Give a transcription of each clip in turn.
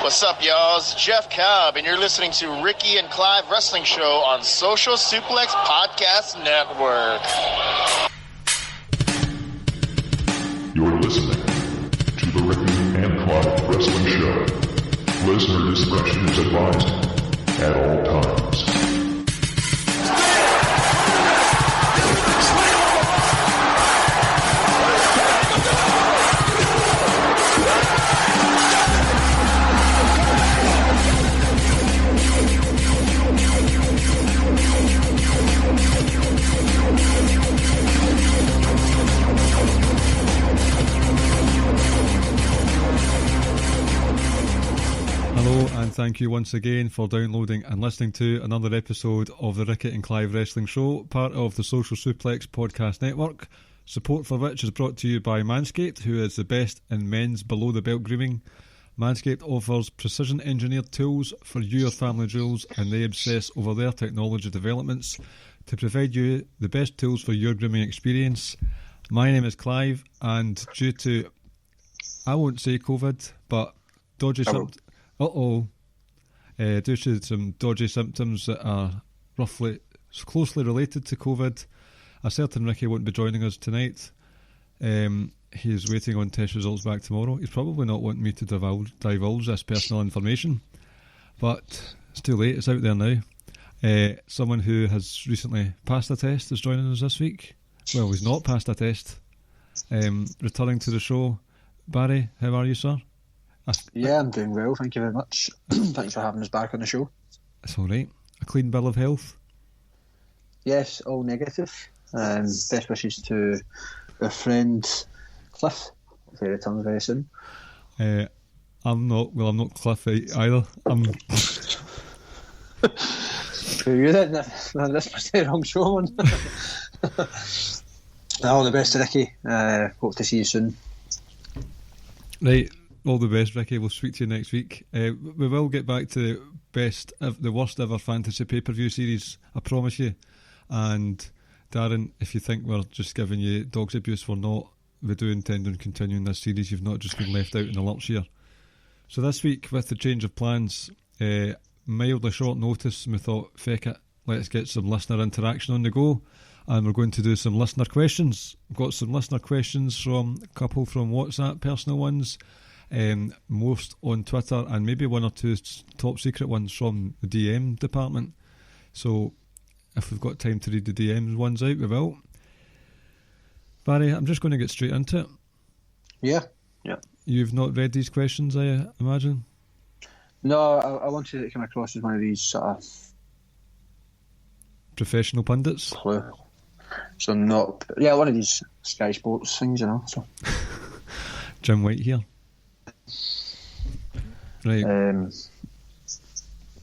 What's up, y'all? It's Jeff Cobb, and you're listening to Ricky and Clive Wrestling Show on Social Suplex Podcast Network. You're listening to the Ricky and Clive Wrestling Show. Listener discretion is advised at all times. And thank you once again for downloading and listening to another episode of the Ricky and Clive Wrestling Show, part of the Social Suplex Podcast Network, support for which is brought to you by Manscaped, who is the best in men's below-the-belt grooming. Manscaped offers precision-engineered tools for your family jewels, and they obsess over their technology developments to provide you the best tools for your grooming experience. My name is Clive, and due to, I won't say COVID, but dodgy symptoms... due to some dodgy symptoms that are closely related to COVID, a certain Ricky won't be joining us tonight. He is waiting on test results back tomorrow. He's probably not wanting me to divulge this personal information, but it's too late, it's out there now. Someone who has recently passed a test is joining us this week. Well, he's not passed a test. Returning to the show, Barry, how are you, sir? Yeah, I'm doing well, thank you very much. Thanks for having us back on the show. It's alright. A clean bill of health? Yes, all negative. Best wishes to our friend Cliff. If he returns very soon. I'm not Cliff either. Who are you then? This must be the wrong show, man. All the best to Ricky. Hope to see you soon. Right. All the best, Ricky. We'll speak to you next week. We will get back to the worst ever fantasy pay-per-view series, I promise you. And Darren, if you think we're just giving you dog's abuse, we're not. We do intend on continuing this series. You've not just been left out in the lurch here. So this week, with the change of plans, mildly short notice, we thought, feck it, let's get some listener interaction on the go. And we're going to do some listener questions. We've got some listener questions from a couple from WhatsApp, personal ones. Most on Twitter, and maybe one or two top secret ones from the DM department. So if we've got time to read the DMs ones out, we will. Barry, I'm just going to get straight into it. Yeah. You've not read these questions, I imagine? No, I wanted to come across as one of these sort of professional pundits. So not, one of these Sky Sports things, you know. So Jim White here. Right.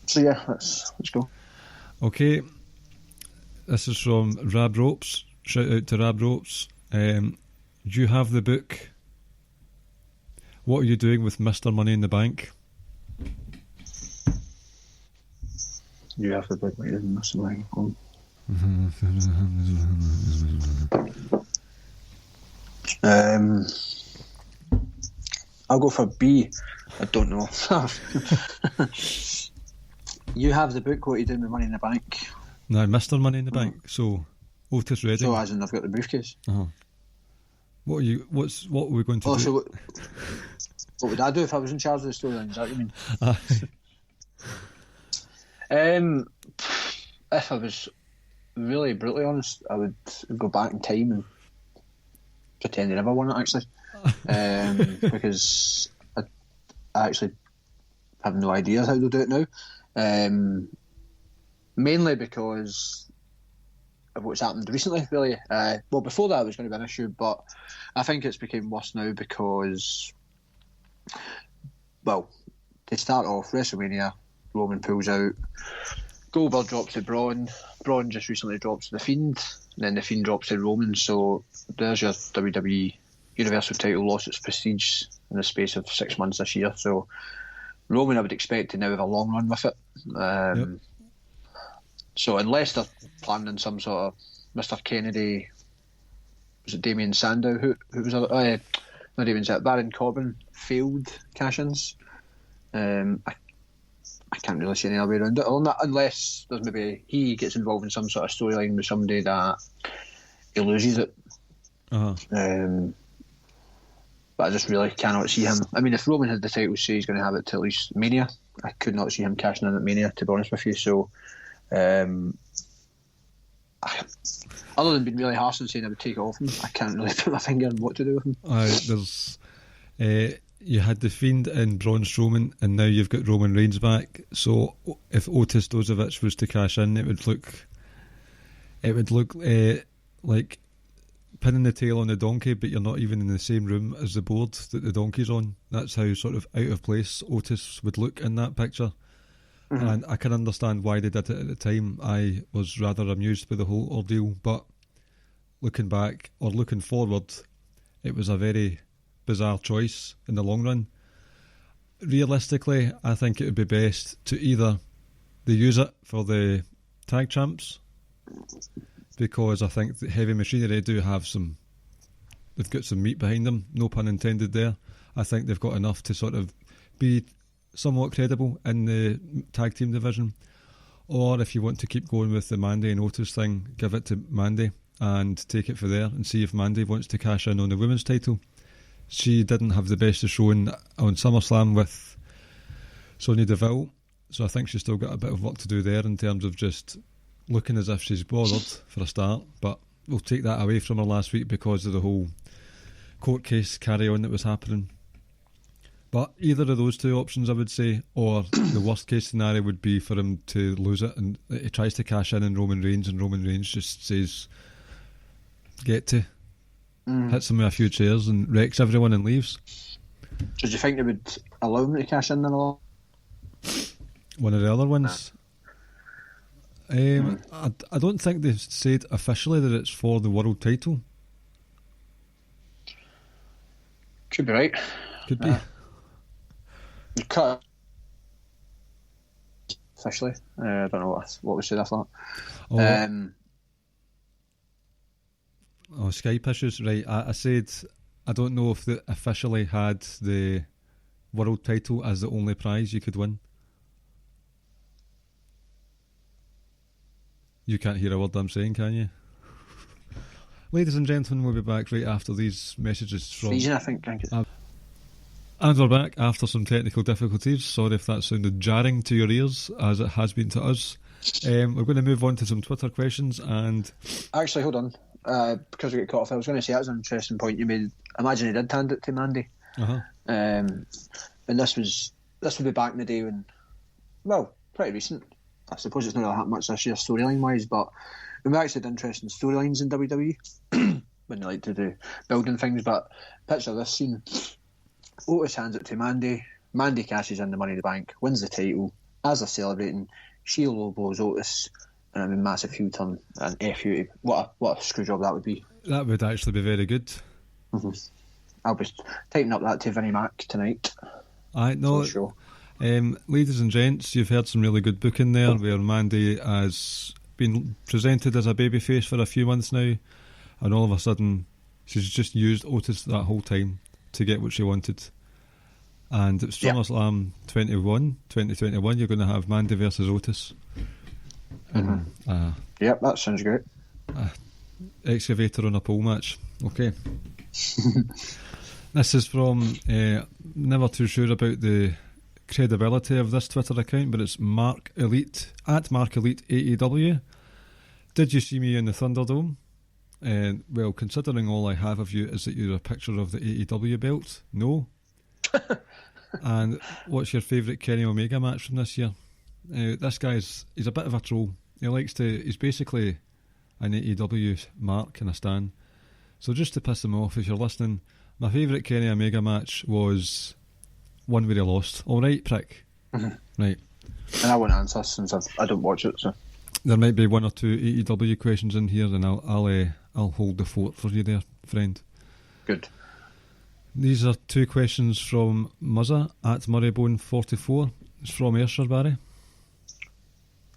So yeah, let's go. Okay. This is from Rab Ropes. Shout out to Rab Ropes. You have the book. What are you doing with Mr. Money in the Bank? You have the book. What are you doing with Mr. Money in the Bank? I'll go for B. I don't know. You have the book. What are you doing with Money in the Bank? No, Mr. Money in the Bank. So, Otis Redding. So, as in, I've got the briefcase. Uh-huh. What are we going to do? So what would I do if I was in charge of the storyline? Is that what you mean? If I was really brutally honest, I would go back in time and pretend I never won it, actually. Because I actually have no idea how to do it now. Mainly because of what's happened recently, really. Well, before that it was going to be an issue, but I think it's become worse now because, well, to start off, WrestleMania, Roman pulls out, Goldberg drops to Braun just recently drops to The Fiend, and then The Fiend drops to Roman, so there's your WWE Universal title lost its prestige in the space of 6 months this year. So Roman, I would expect to now have a long run with it. Yep. So unless they're planning some sort of Mr. Kennedy, was it Damien Sandow? Who was not Damien Sandow, Baron Corbin failed cash-ins. I can't really see any other way around it, unless there's maybe he gets involved in some sort of storyline with somebody that he loses it. But I just really cannot see him. I mean, if Roman had the title, say he's going to have it till at least Mania, I could not see him cashing in at Mania, to be honest with you. So, other than being really harsh and saying I would take it off him, I can't really put my finger on what to do with him. There's you had the Fiend and Braun Strowman, and now you've got Roman Reigns back. So if Otis Dozovich was to cash in, it would look like pinning the tail on the donkey, but you're not even in the same room as the board that the donkey's on. That's how sort of out of place Otis would look in that picture. And I can understand why they did it at the time. I was rather amused with the whole ordeal, but looking back or looking forward, it was a very bizarre choice in the long run. Realistically, I think it would be best to either they use it for the tag champs, because I think the Heavy Machinery they've got some meat behind them, no pun intended there. I think they've got enough to sort of be somewhat credible in the tag team division. Or if you want to keep going with the Mandy and Otis thing, give it to Mandy and take it for there and see if Mandy wants to cash in on the women's title. She didn't have the best of showing on SummerSlam with Sonya Deville, so I think she's still got a bit of work to do there in terms of just looking as if she's bothered for a start. But we'll take that away from her last week because of the whole court case carry on that was happening. But either of those two options, I would say, or the worst case scenario would be for him to lose it and he tries to cash in Roman Reigns, and Roman Reigns just says get to, hits him with a few chairs and wrecks everyone and leaves. So do you think they would allow him to cash in then a lot? One of the other ones? I don't think they've said officially that it's for the world title. Could be right. Could be. You cut officially. I don't know what we said after that. Skype issues, right? I said I don't know if they officially had the world title as the only prize you could win. You can't hear a word I'm saying, can you? Ladies and gentlemen, we'll be back right after these messages from... Freezing, I think. And we're back after some technical difficulties. Sorry if that sounded jarring to your ears, as it has been to us. We're going to move on to some Twitter questions, and... Actually, hold on. Because we get cut off, I was going to say that was an interesting point you made. Imagine he did hand it to Mandy. And this would be back in the day when... Well, pretty recent. I suppose it's not really that much this year storyline-wise, but when we actually had interesting storylines in WWE, when they like to do building things, but picture this scene. Otis hands it to Mandy. Mandy cashes in the Money in the Bank, wins the title. As they're celebrating, she low blows Otis, and I mean, massive heel turn and FU. What a screw job that would be. That would actually be very good. I'll be typing up that to Vinnie Mac tonight. I know. Sure. Ladies and gents, you've heard some really good booking there, where Mandy has been presented as a babyface for a few months now, and all of a sudden she's just used Otis that whole time to get what she wanted. And it's SummerSlam 2021, you're going to have Mandy versus Otis. Yep, that sounds great. Excavator on a pole match. Okay. This is from, never too sure about the credibility of this Twitter account, but it's Mark Elite AEW. Did you see me in the Thunderdome? Well, considering all I have of you is that you're a picture of the AEW belt, no. And what's your favourite Kenny Omega match from this year? This guy's he's a bit of a troll. He's basically an AEW mark and a stan. So just to piss him off, if you're listening, my favourite Kenny Omega match was one where he lost. All right, prick. Right. And I won't answer since I don't watch it. So there might be one or two AEW questions in here, and I'll hold the fort for you there, friend. Good. These are two questions from Muzza at Murraybone44. It's from Ayrshire, Barry.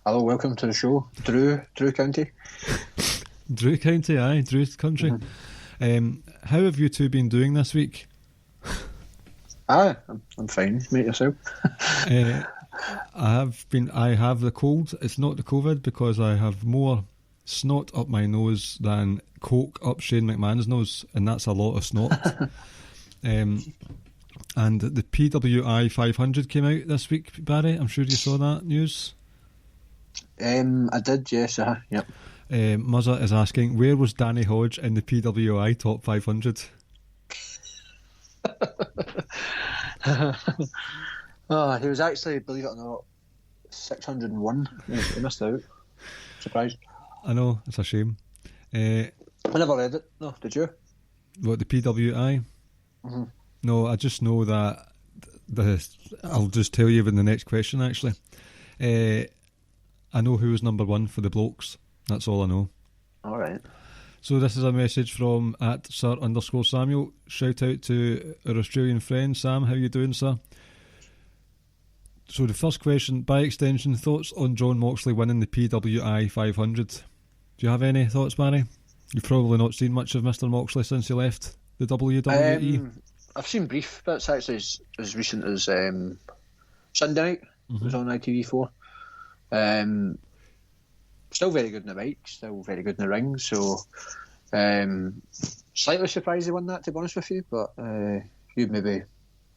Hello, welcome to the show, Drew County. Drew County, aye, Drew Country. How have you two been doing this week? I'm fine. Mate, yourself? I have the cold. It's not the COVID because I have more snot up my nose than coke up Shane McMahon's nose, and that's a lot of snot. And the PWI 500 came out this week, Barry. I'm sure you saw that news. I did, yes. Yep. Muzza is asking, where was Danny Hodge in the PWI top 500? He was actually, believe it or not, 601. He missed out. Surprised. I know, it's a shame. I never read it. No, did you? What, the PWI? Mm-hmm. No, I just know that I'll just tell you in the next question, actually. I know who was number one for the blokes. That's all I know. All right. So this is a message from @Sir_Samuel. Shout out to our Australian friend Sam. How you doing, sir? So the first question, by extension, thoughts on John Moxley winning the PWI 500? Do you have any thoughts, Barry? You've probably not seen much of Mr. Moxley since he left the WWE. I've seen brief bits, actually, as recent as Sunday night. It was on ITV4. Still very good in the mic, still very good in the ring, so slightly surprised he won that, to be honest with you, but you'd maybe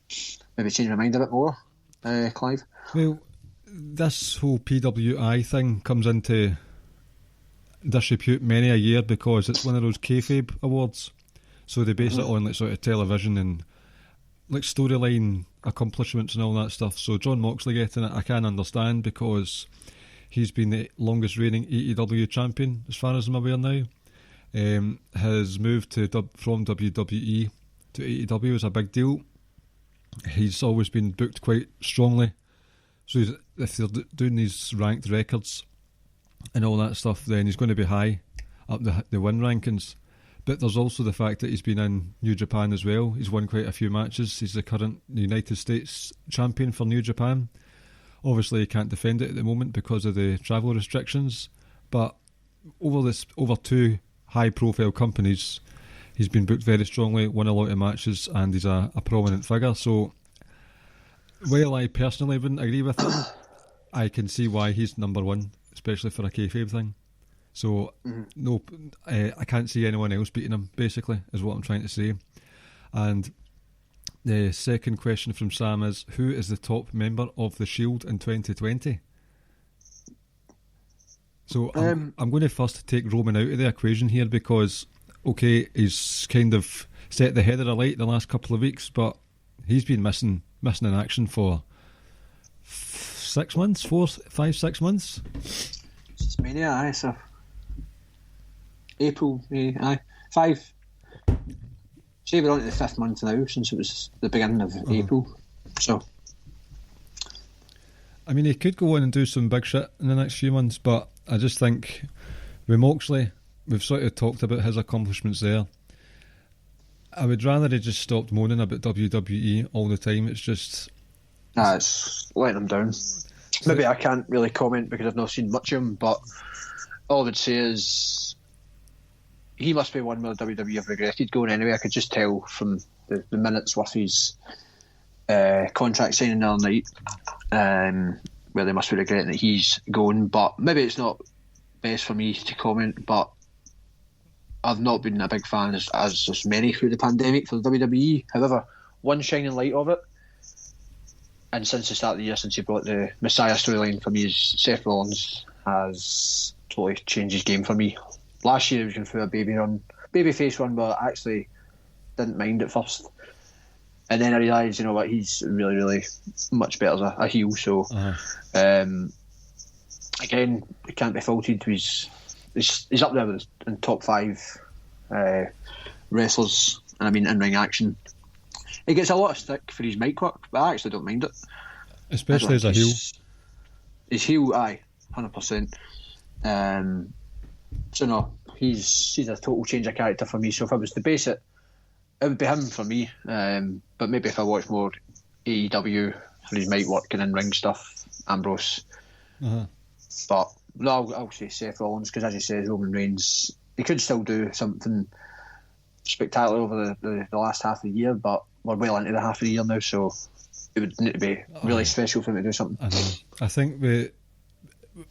change my mind a bit more, Clive. Well, this whole PWI thing comes into disrepute many a year because it's one of those kayfabe awards, so they base it on like sort of television and like storyline accomplishments and all that stuff. So John Moxley getting it, I can understand because he's been the longest reigning AEW champion as far as I'm aware now. His move from WWE to AEW is a big deal. He's always been booked quite strongly, so if they're doing these ranked records and all that stuff, then he's going to be high up the win rankings. But there's also the fact that he's been in New Japan as well. He's won quite a few matches. He's the current United States champion for New Japan. Obviously, he can't defend it at the moment because of the travel restrictions. But over two high-profile companies, he's been booked very strongly, won a lot of matches, and he's a prominent figure. So, while I personally wouldn't agree with him, I can see why he's number one, especially for a kayfabe thing. So, no, I can't see anyone else beating him, basically, is what I'm trying to say. And the second question from Sam is, who is the top member of The Shield in 2020? So, I'm going to first take Roman out of the equation here because, okay, he's kind of set the head of the light the last couple of weeks, but he's been missing in action for 6 months, 6 months. It's Mania, aye, so April, aye, 5. Say we're on to the 5th month now since it was the beginning of April. So, I mean, he could go on and do some big shit in the next few months, but I just think with Moxley, we've sort of talked about his accomplishments there. I would rather he just stopped moaning about WWE all the time. It's just... it's letting him down. Maybe I can't really comment because I've not seen much of him, but all I would say is he must be one where WWE have regretted going anyway. I could just tell from the minutes worth his contract signing the other night, where they must be regretting that he's going. But maybe it's not best for me to comment, but I've not been a big fan as many through the pandemic for the WWE. However, one shining light of it, and since the start of the year, since he brought the Messiah storyline for me, is Seth Rollins has totally changed his game for me. Last year he was going through a babyface run, but I actually didn't mind at first. And then I realised, you know what, he's really, really much better as a heel. So, again, it can't be faulted. He's up there in top 5 wrestlers, and I mean in-ring action. He gets a lot of stick for his mic work, but I actually don't mind it. Especially as a heel. His heel, aye, 100%. So no, he's a total change of character for me. So if I was to base it, it would be him for me. But maybe if I watch more AEW for his mic work and in-ring stuff, Ambrose. But no, I'll say Seth Rollins, because as you say, Roman Reigns, he could still do something spectacular over the last half of the year, but we're well into the half of the year now, so it would need to be really special for him to do something. I know. I think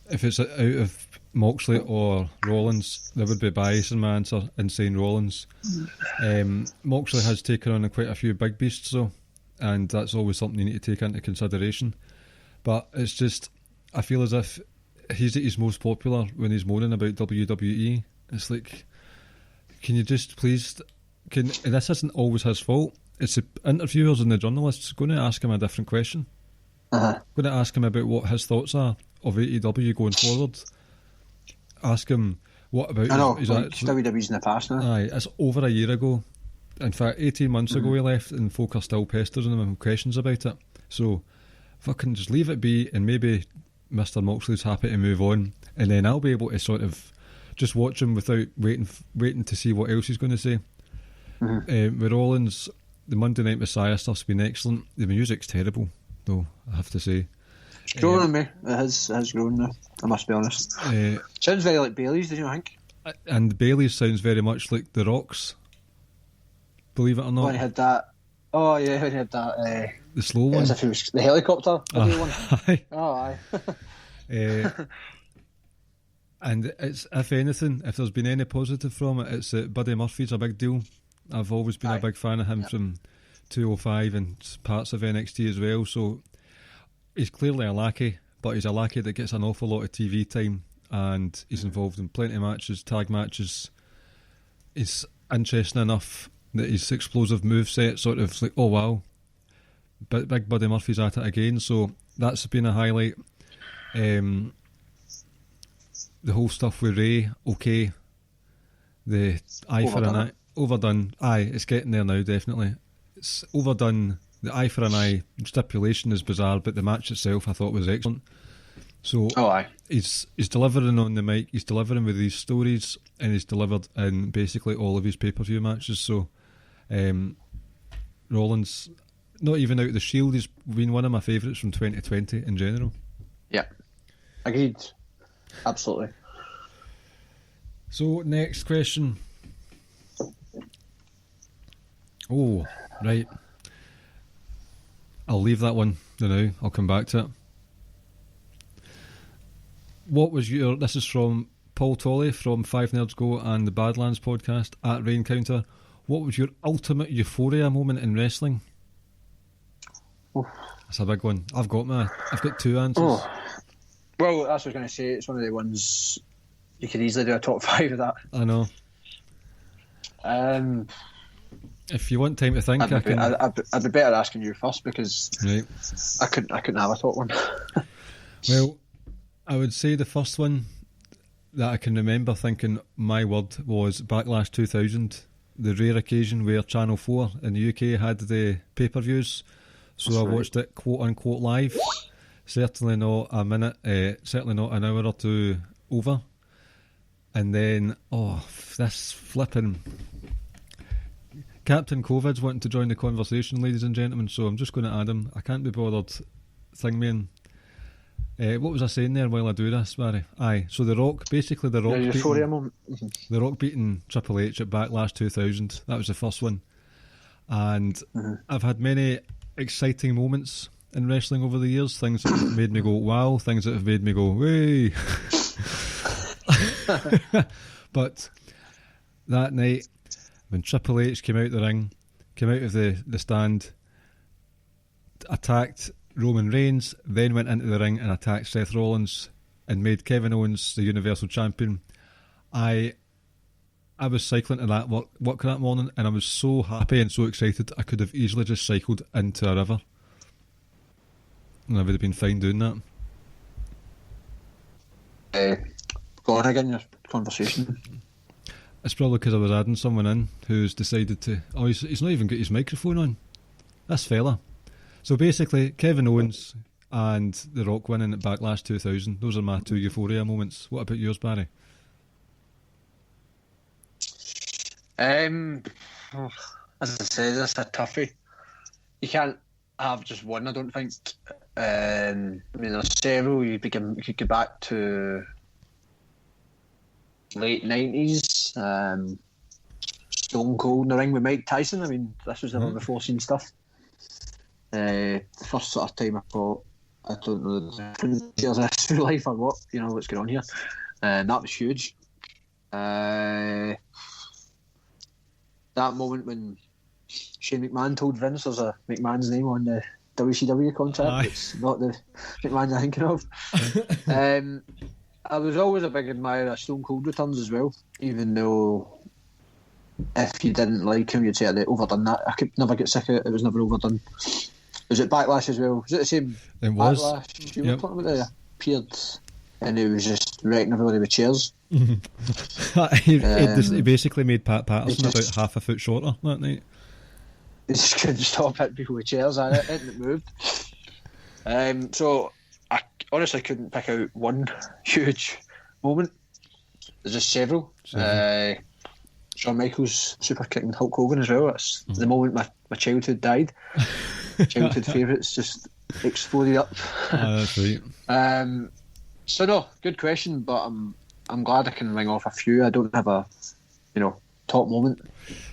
if it's out of Moxley or Rollins, there would be bias in my answer in saying Rollins. Moxley has taken on quite a few big beasts though, and that's always something you need to take into consideration. But it's just, I feel as if he's at his most popular when he's moaning about WWE. It's like, can you just please, and this isn't always his fault, it's the interviewers and the journalists going to ask him a different question. Going to ask him about what his thoughts are of AEW going forward. Ask him what about WWE's in the past now. Aye, it's over a year ago. In fact, 18 months ago he left, and folk are still pestering him with questions about it. So fucking just leave it be, and maybe Mr. Moxley's happy to move on, and then I'll be able to sort of just watch him without waiting to see what else he's going to say. With Rollins, the Monday Night Messiah stuff's been excellent. The music's terrible, though, I have to say. It's growing on me. It has grown now, I must be honest. Sounds very like Bailey's, did you think? And Bailey's sounds very much like The Rock's, believe it or not. When he had that... Oh, yeah, when he had that... the slow one? As if it was the helicopter. One. Aye. Oh, aye. And it's, if anything, if there's been any positive from it, it's that Buddy Murphy's a big deal. I've always been a big fan of him from 205 and parts of NXT as well, so he's clearly a lackey, but he's a lackey that gets an awful lot of TV time, and he's involved in plenty of matches, tag matches. He's interesting enough that his explosive moveset sort of like, oh wow, but Big Buddy Murphy's at it again, so that's been a highlight. The whole stuff with Ray, okay. The eye for an eye, overdone. Aye, it's getting there now, definitely. It's overdone. The eye for an eye stipulation is bizarre, but the match itself I thought was excellent. So he's delivering on the mic, he's delivering with these stories, and he's delivered in basically all of his pay-per-view matches. So Rollins, not even out of the Shield, he's been one of my favourites from 2020 in general. Yeah, agreed. Absolutely. So next question. Oh, right. I'll leave that one for now. I'll come back to it. What was this is from Paul Tolley from 5 Nerds Go and the Badlands podcast at Rain Counter. What was your ultimate euphoria moment in wrestling? That's a big one. I've got two answers. Well, that's what I was going to say. It's one of the ones you could easily do a top 5 of that. I know. If you want time to think, I'd be better asking you first, because I couldn't have a top one. Well, I would say the first one that I can remember thinking, my word, was Backlash 2000, the rare occasion where Channel 4 in the UK had the pay-per-views, so I watched it quote-unquote live. Certainly not a minute, certainly not an hour or two over. And then, this flipping... Captain COVID's wanting to join the conversation, ladies and gentlemen, so I'm just going to add him. I can't be bothered thing-man. What was I saying there while I do this, Barry? Aye, so The Rock beating Triple H at Backlash 2000. That was the first one. And I've had many exciting moments in wrestling over the years, things that have made me go wow, things that have made me go way. But that night, when Triple H came out the ring, came out of the stand, attacked Roman Reigns, then went into the ring and attacked Seth Rollins and made Kevin Owens the Universal Champion, I was cycling to that work that morning, and I was so happy and so excited I could have easily just cycled into a river. And I would have been fine doing that. Go on again, your conversation. It's probably because I was adding someone in who's decided to... Oh, he's not even got his microphone on. This fella. So basically, Kevin Owens and The Rock winning at Backlash 2000. Those are my two euphoria moments. What about yours, Barry? As I said, that's a toughie. You can't have just one, I don't think. I mean, there's several. You could go back to late 90s. Stone Cold in the ring with Mike Tyson. I mean, this was never before seen stuff. The first sort of time I thought, I don't know the difference, is this through life or what? You know, what's going on here? And that was huge. That moment when Shane McMahon told Vince there's a McMahon's name on the WCW contract. It's not the McMahon you're thinking of. I was always a big admirer of Stone Cold returns as well, even though if you didn't like him, you'd say they overdone that. I could never get sick of it. It was never overdone. Was it Backlash as well? Was it the same? It was. Backlash you were talking about there? Appeared and he was just wrecking everybody with chairs. he basically made Pat Patterson about half a foot shorter that night. He just couldn't stop hitting people with chairs and it moved. So I honestly couldn't pick out one huge moment. There's just several. Shawn Michaels super kicking Hulk Hogan as well. That's the moment my childhood died. Childhood favourites just exploded up. That's right. So no, good question, but I'm glad I can ring off a few. I don't have a top moment.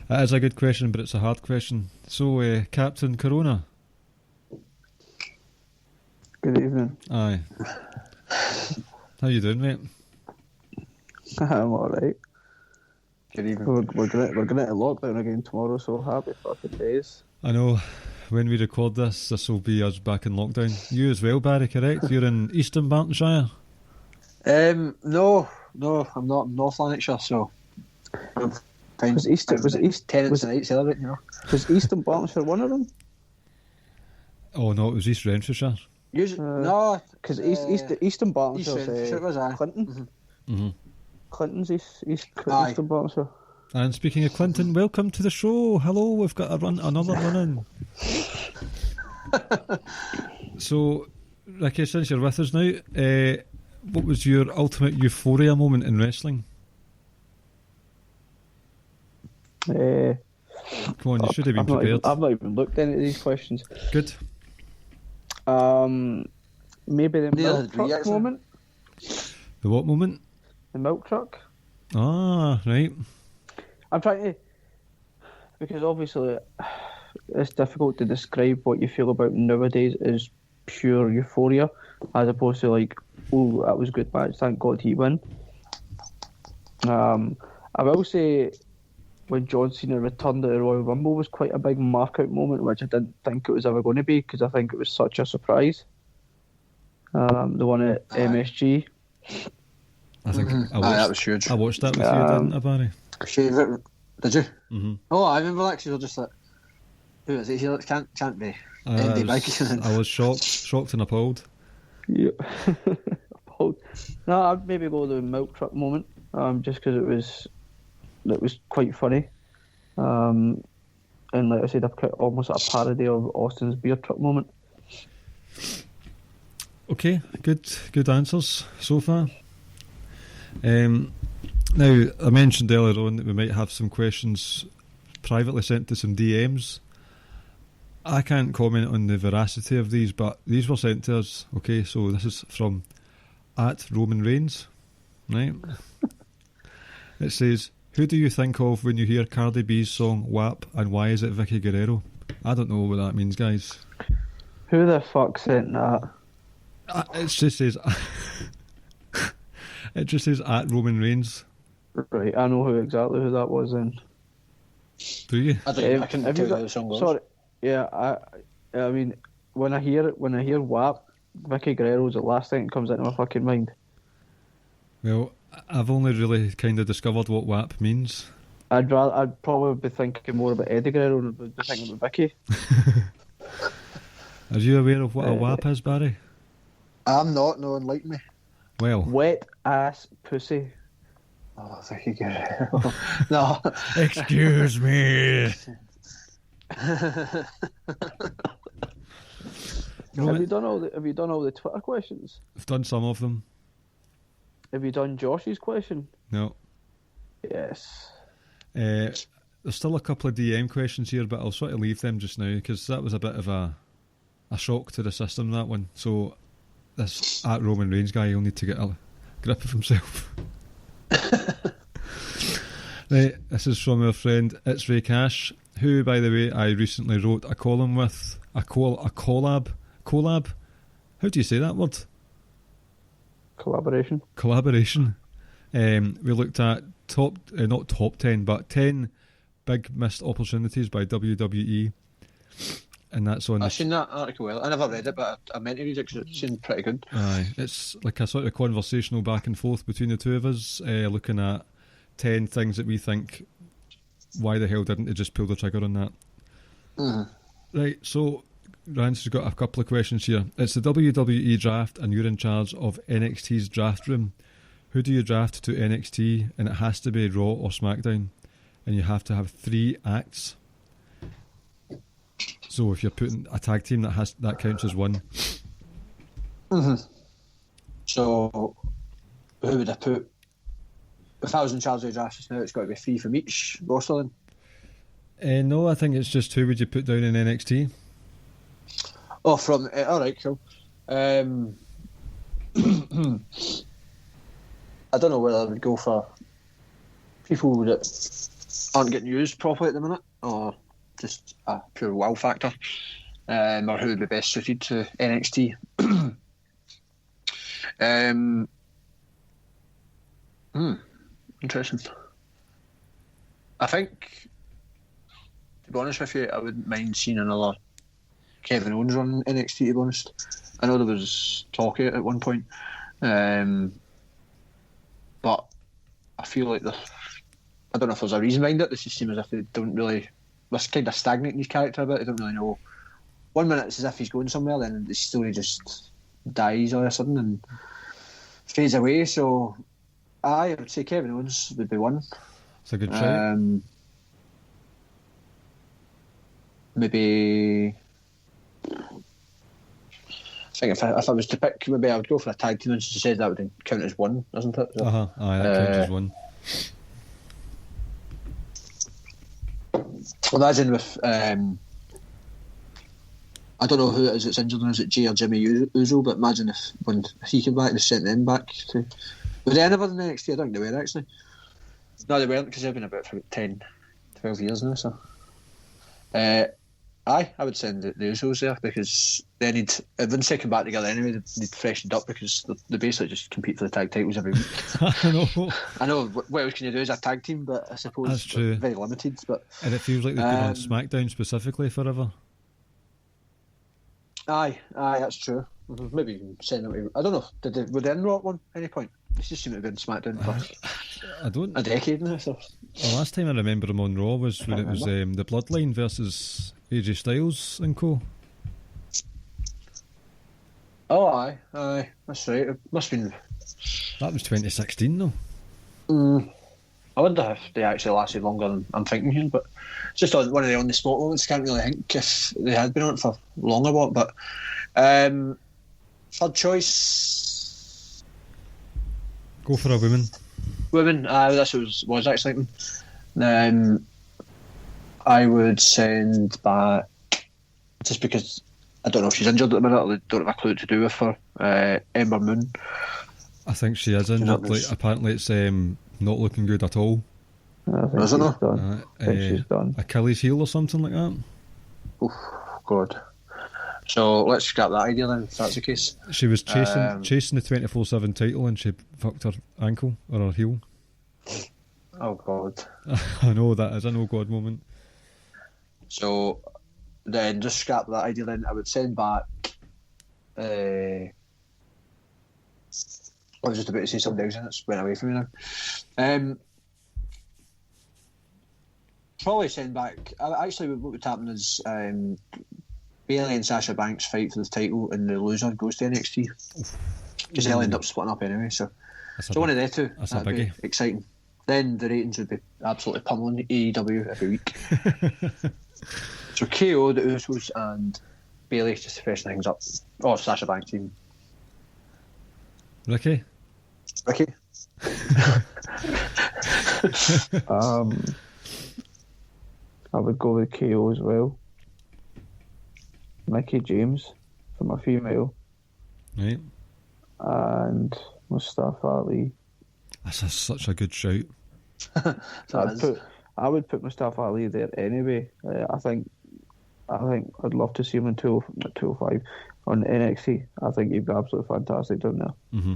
That is a good question, but it's a hard question. So, Captain Corona. Good evening. Aye. How you doing, mate? I'm alright. Good evening. We're going into lockdown again tomorrow, so happy fucking days. I know. When we record this will be us back in lockdown. You as well, Barry, correct? You're in Eastern Bartonshire? No, I'm not. I'm North Lanarkshire, so I'm fine. Was East tenants tonight celebrating, you know? Was Eastern Bartonshire one of them? Oh no, it was East Renfrewshire. No, because Eastern Bartonshire was Clinton. Mm-hmm. Clinton's Eastern Bartonshire. And speaking of Clinton, welcome to the show. Hello, we've got another run in. So, Ricky, since you're with us now, what was your ultimate euphoria moment in wrestling? Come on, you should have been prepared. I've not even looked into these questions. Good. Maybe the milk truck moment. The what moment? The milk truck. Ah, right. I'm trying to, because obviously it's difficult to describe what you feel about nowadays as pure euphoria, as opposed to like, oh, that was a good match, thank God he won. I will say when John Cena returned to the Royal Rumble was quite a big mark-out moment, which I didn't think it was ever going to be, because I think it was such a surprise. The one at MSG. I think that was huge. I watched that with you, didn't I, Barry? Favourite? Did you? Mm-hmm. Oh, I remember that, because you were just like, who is it here? It can't be Andy Big. I was shocked and appalled. Yeah. Appalled. No, I'd maybe go the milk truck moment, just because it was quite funny. And like I said, I've got almost a parody of Austin's beer truck moment. Okay, good answers so far. Now, I mentioned earlier on that we might have some questions privately sent to some DMs. I can't comment on the veracity of these, but these were sent to us. Okay, so this is from @RomanReigns, right? It says, who do you think of when you hear Cardi B's song WAP, and why is it Vicky Guerrero? I don't know what that means, guys. Who the fuck sent that? It just says @RomanReigns. Right, I know exactly who that was then. Do you? I can tell you how the song goes. Sorry, yeah, I mean, when I hear WAP, Vicky Guerrero is the last thing that comes into my fucking mind. Well, I've only really kind of discovered what WAP means. I'd probably be thinking more about Eddie Guerrero than be thinking about Vicky. Are you aware of what a WAP is, Barry? I'm not. No, enlighten me. Well, wet ass pussy. Oh, Vicky Guerrero. No. Excuse me. Have you done all the Twitter questions? I've done some of them. Have you done Josh's question? No. Yes. There's still a couple of DM questions here, but I'll sort of leave them just now because that was a bit of a shock to the system, that one. So this @RomanReigns guy will need to get a grip of himself. Right, this is from our friend It's Ray Cash, who, by the way, I recently wrote a column with, a collab. How do you say that word? Collaboration. We looked at not top 10, but 10 big missed opportunities by WWE. And that's on. I've seen that article. Well, I never read it, but I meant to read it because it seemed pretty good. Aye, it's like a sort of conversational back and forth between the two of us, looking at 10 things that we think, why the hell didn't they just pull the trigger on that? Mm-hmm. Right, so Rance has got a couple of questions here. It's the WWE draft, and you're in charge of NXT's draft room. Who do you draft to NXT? And it has to be Raw or SmackDown, and you have to have 3 acts. So if you're putting a tag team, that counts as 1. Mm-hmm. So who would I put? If I was in charge of the draft just now, it's got to be 3 from each roster then? No, I think it's just who would you put down in NXT? Oh, from... alright, cool. I don't know whether I would go for people that aren't getting used properly at the minute, or just a pure wow factor, or who would be best suited to NXT. Interesting. I think, to be honest with you, I wouldn't mind seeing another Kevin Owens run NXT, to be honest. I know there was talk of it at one point, but I feel like I don't know if there's a reason behind it. It just seems as if they don't really... They're kind of stagnating his character a bit. I don't really know. One minute it's as if he's going somewhere, then the story just dies all of a sudden and fades away. So I would say Kevin Owens would be one. It's a good shout. Maybe... I think if I was to pick, maybe I would go for a tag team, and she said that would count as 1, doesn't it? So, Aye, that counts as 1. Imagine with I don't know who it is that's injured, is it Jay or Jimmy Uso? But imagine if when he came back, they sent them back to... Were they ever in NXT? I don't think they were, actually. No, they weren't, because they've been about for 10, 12 years now, so... I would send the Usos there, because they need... When they come back together anyway, they need freshened up, because they basically just compete for the tag titles every week. I know, what else can you do as a tag team, but I suppose that's true. Very limited. But and it feels like they've been on SmackDown specifically forever. Aye, that's true. Maybe you can send them to... I don't know, were they in Raw at any point? They just seem to have been SmackDown for a decade now. So. The last time I remember him on Raw was when it was the Bloodline versus AJ Styles and co. Oh, aye, that's right. It must have been... That was 2016 though. I wonder if they actually lasted longer than I'm thinking here, but just on one of the on-the-spot moments, can't really think if they had been on it for long or what, but third choice... Go for a woman. That's what I was actually thinking. I would send back, just because I don't know if she's injured at the minute, or they don't have a clue what to do with her, Ember Moon. I think she is injured. Like, apparently it's not looking good at all. I think she's done. I think she's done. Achilles heel or something like that. Oh, God. So let's scrap that idea then, if that's the case. She was chasing the 24/7 title and she fucked her ankle or her heel. Oh, God. I know, that is an oh God moment. So then just scrap that idea then. I would send back... I was just about to say something else and it's went away from me now. Probably send back... Actually, what would happen is... Bayley and Sasha Banks fight for the title and the loser goes to NXT. Because they'll end up splitting up anyway. So one of the two. That'd be exciting. Then the ratings would be absolutely pummeling AEW every week. So KO, the Usos, and Bayley just to freshen things up. Oh, Sasha Banks team. Ricky? I would go with KO as well. Mickey James for my female. Right. And Mustafa Ali. That's such a good shout. I would put Mustafa Ali there anyway. I think I'd love to see him in 205 on NXT. I think he'd be absolutely fantastic down there. Mm-hmm.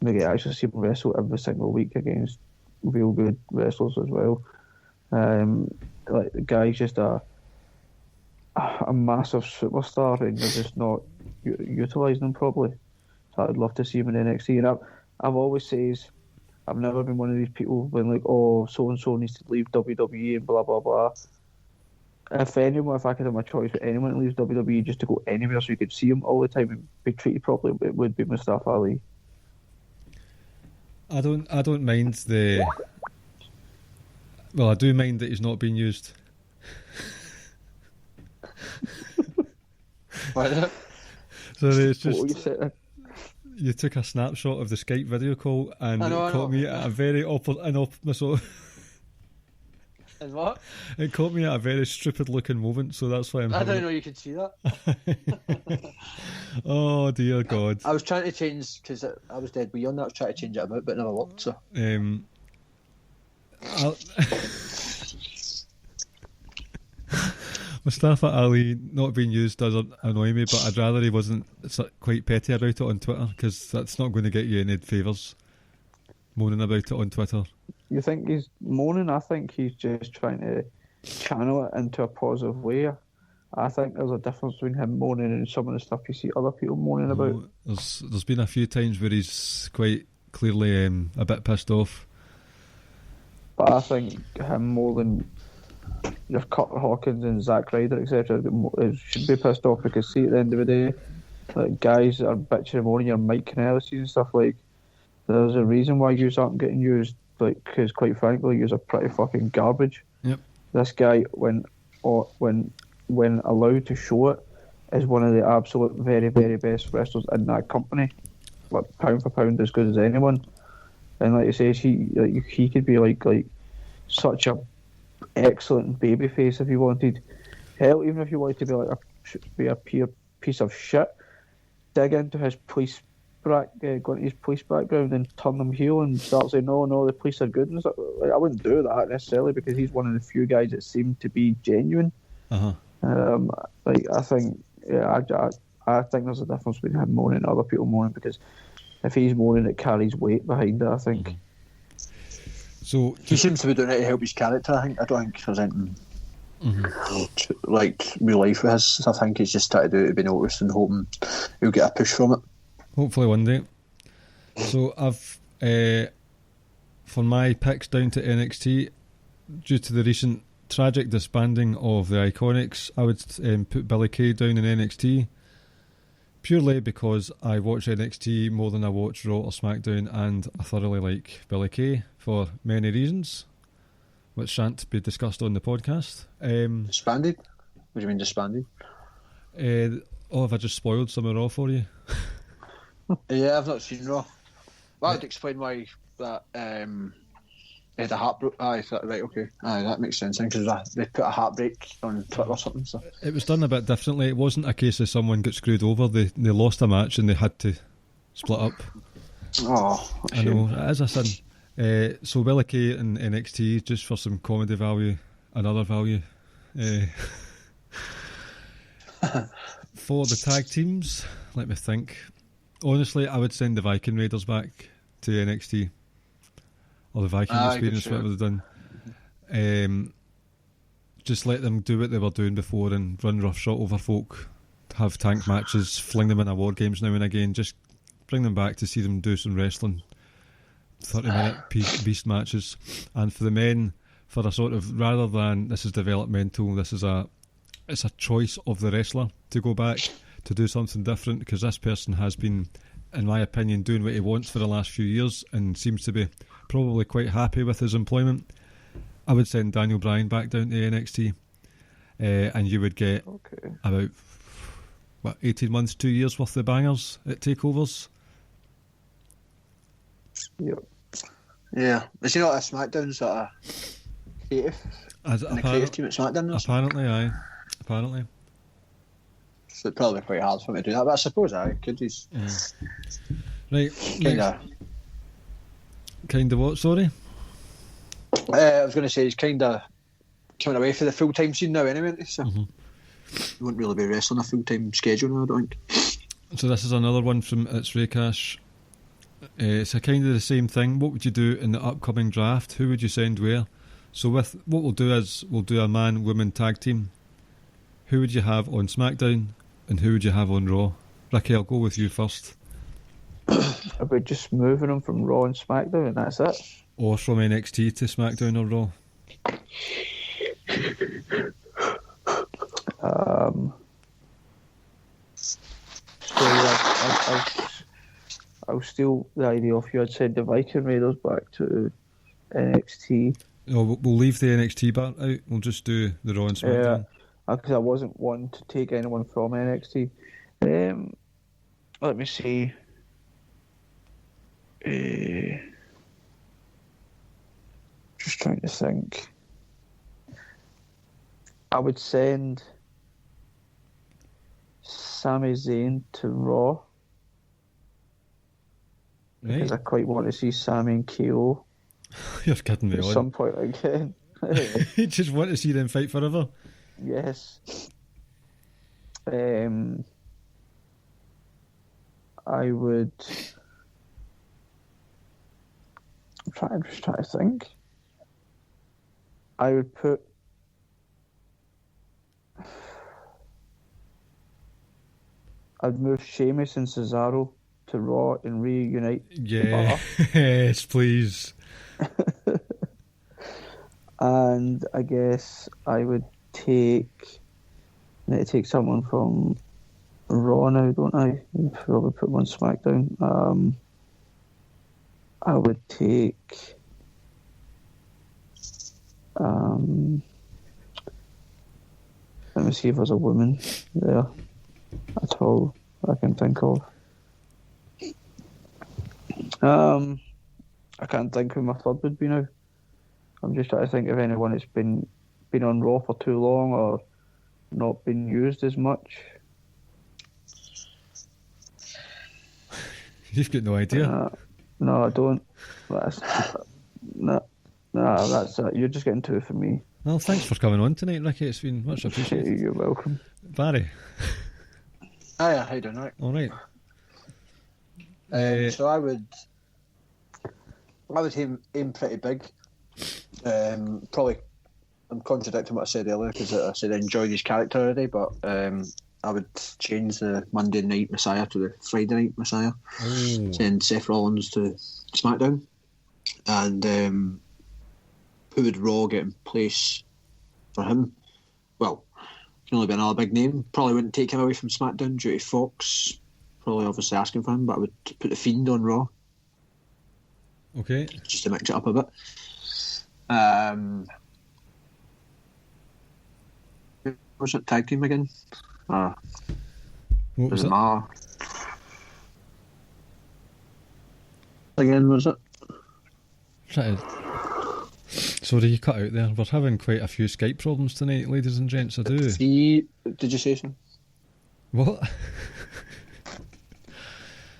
Maybe actually see him wrestle every single week against real good wrestlers as well. Like the guy's just a massive superstar, and they're just not utilising him properly. So I'd love to see him in NXT. And I've always says I've never been one of these people when like, oh, so and so needs to leave WWE and blah blah blah. If I could have my choice with anyone that leaves WWE just to go anywhere so you could see him all the time and be treated properly, it would be Mustafa Ali. I don't mind the. Well, I do mind that he's not being used. What is it? So it's just you took a snapshot of the Skype video call and it caught me at a very And what? It caught me at a very stupid looking moment, so that's why I didn't know you could see that. Oh dear God! I was trying to change because I was dead beyond that. I was trying to change it about, but it never worked. So. Mustafa Ali not being used does annoy me, but I'd rather he wasn't quite petty about it on Twitter, because that's not going to get you any favours moaning about it on Twitter. You think he's moaning? I think he's just trying to channel it into a positive way. I think there's a difference between him moaning and some of the stuff you see other people moaning about. There's been a few times where he's quite clearly a bit pissed off. But I think him more than your Kurt Hawkins and Zack Ryder, etc., should be pissed off, because see, at the end of the day, like guys that are bitching and moaning your Mike Kanellis and stuff, like, there's a reason why you aren't getting used, like, because quite frankly, you're pretty fucking garbage. Yep. This guy, when allowed to show it, is one of the absolute very, very best wrestlers in that company. Like, pound for pound, as good as anyone. And like you say, he could be like such a excellent babyface if he wanted. Hell, even if you wanted to be a pure piece of shit, dig into his police go into his police background and turn them heel and start saying, no, the police are good and stuff. Like, I wouldn't do that necessarily, because he's one of the few guys that seem to be genuine. Uh-huh. I think there's a difference between him moaning and other people moaning, because if he's moaning, it carries weight behind it, I think. Mm-hmm. So he seems to be doing it to help his character. I don't think there's anything like real life with his. I think he's just trying to do it to be noticed and hoping he'll get a push from it. Hopefully one day. So I've for my picks down to NXT, due to the recent tragic disbanding of the Iconics, I would put Billy Kay down in NXT, purely because I watch NXT more than I watch Raw or SmackDown, and I thoroughly like Billy Kay for many reasons, which shan't be discussed on the podcast. Disbanded? What do you mean disbanded? Have I just spoiled some of Raw for you? Yeah, I've not seen Raw. Well, I'd explain why that they had a heartbreak. Aye, right, okay. Aye, that makes sense. Because they put a heartbreak on Twitter or something. So it was done a bit differently. It wasn't a case of someone got screwed over. They lost a match and they had to split up. Oh, I know, it is a sin. So Billy Kay in NXT, just for some comedy value and other value. For the tag teams, let me think. Honestly, I would send the Viking Raiders back to NXT. Or the Viking Experience, whatever they've done. Just let them do what they were doing before and run roughshod over folk, have tank matches, fling them in War Games now and again. Just bring them back to see them do some wrestling. 30-minute beast matches. And for the men, for a sort of, rather than this is developmental, it's a choice of the wrestler to go back to do something different, because this person has been, in my opinion, doing what he wants for the last few years and seems to be probably quite happy with his employment. I would send Daniel Bryan back down to NXT, and you would get about 18 months, 2 years worth of bangers at takeovers. Yep. Yeah, is he not a SmackDown sort of creative? The creative team at SmackDown? Apparently. So it'd probably be quite hard for him to do that, but I suppose I could. He's right. Kind of what? Sorry. I was going to say he's kind of coming away from the full-time scene now anyway, so he won't really be wrestling a full-time schedule now, I don't think. So this is another one from It's Raycash. It's a kind of the same thing. What would you do in the upcoming draft? Who would you send where? So with what we'll do is we'll do a man-woman tag team. Who would you have on SmackDown and who would you have on Raw? Ricky, I'll go with you first. About just moving them from Raw and SmackDown, and that's it. Or from NXT to SmackDown or Raw? I'll steal the idea off you. I'd send the Viking Raiders back to NXT. No, we'll leave the NXT part out. We'll just do the Raw and SmackDown. Because I wasn't one to take anyone from NXT. Let me see. Just trying to think. I would send Sami Zayn to Raw. Right. Because I quite want to see Sami and KO You're kidding me at on. some point again. You just want to see them fight forever. Yes. I would. I'm just trying to think. I would put. I'd move Sheamus and Cesaro to Raw and reunite. Yes, please. And I guess I would need to take someone from Raw now, don't I? Probably put them on SmackDown. I would take. Let me see if there's a woman there at all I can think of. I can't think who my third would be now. I'm just trying to think of anyone that's been on Raw for too long or not been used as much. You've got no idea. No, I don't. That's it. You're just getting two for me. Well, thanks for coming on tonight, Ricky. It's been much appreciated. You're welcome. Barry. Hiya, how you doing, right? All right. So I would aim pretty big. Probably, I'm contradicting what I said earlier because I said I enjoy this character already, but I would change the Monday Night Messiah to the Friday Night Messiah. Send Seth Rollins to SmackDown, and who would Raw get in place for him? Well, can only be another big name. Probably wouldn't take him away from SmackDown due to Fox. Probably obviously asking for him, but I would put the Fiend on Raw. Okay. Just to mix it up a bit. What's that tag team again? What was it? Again, was it? Sorry, you cut out there. We're having quite a few Skype problems tonight, ladies and gents. I do. Did you say something? What?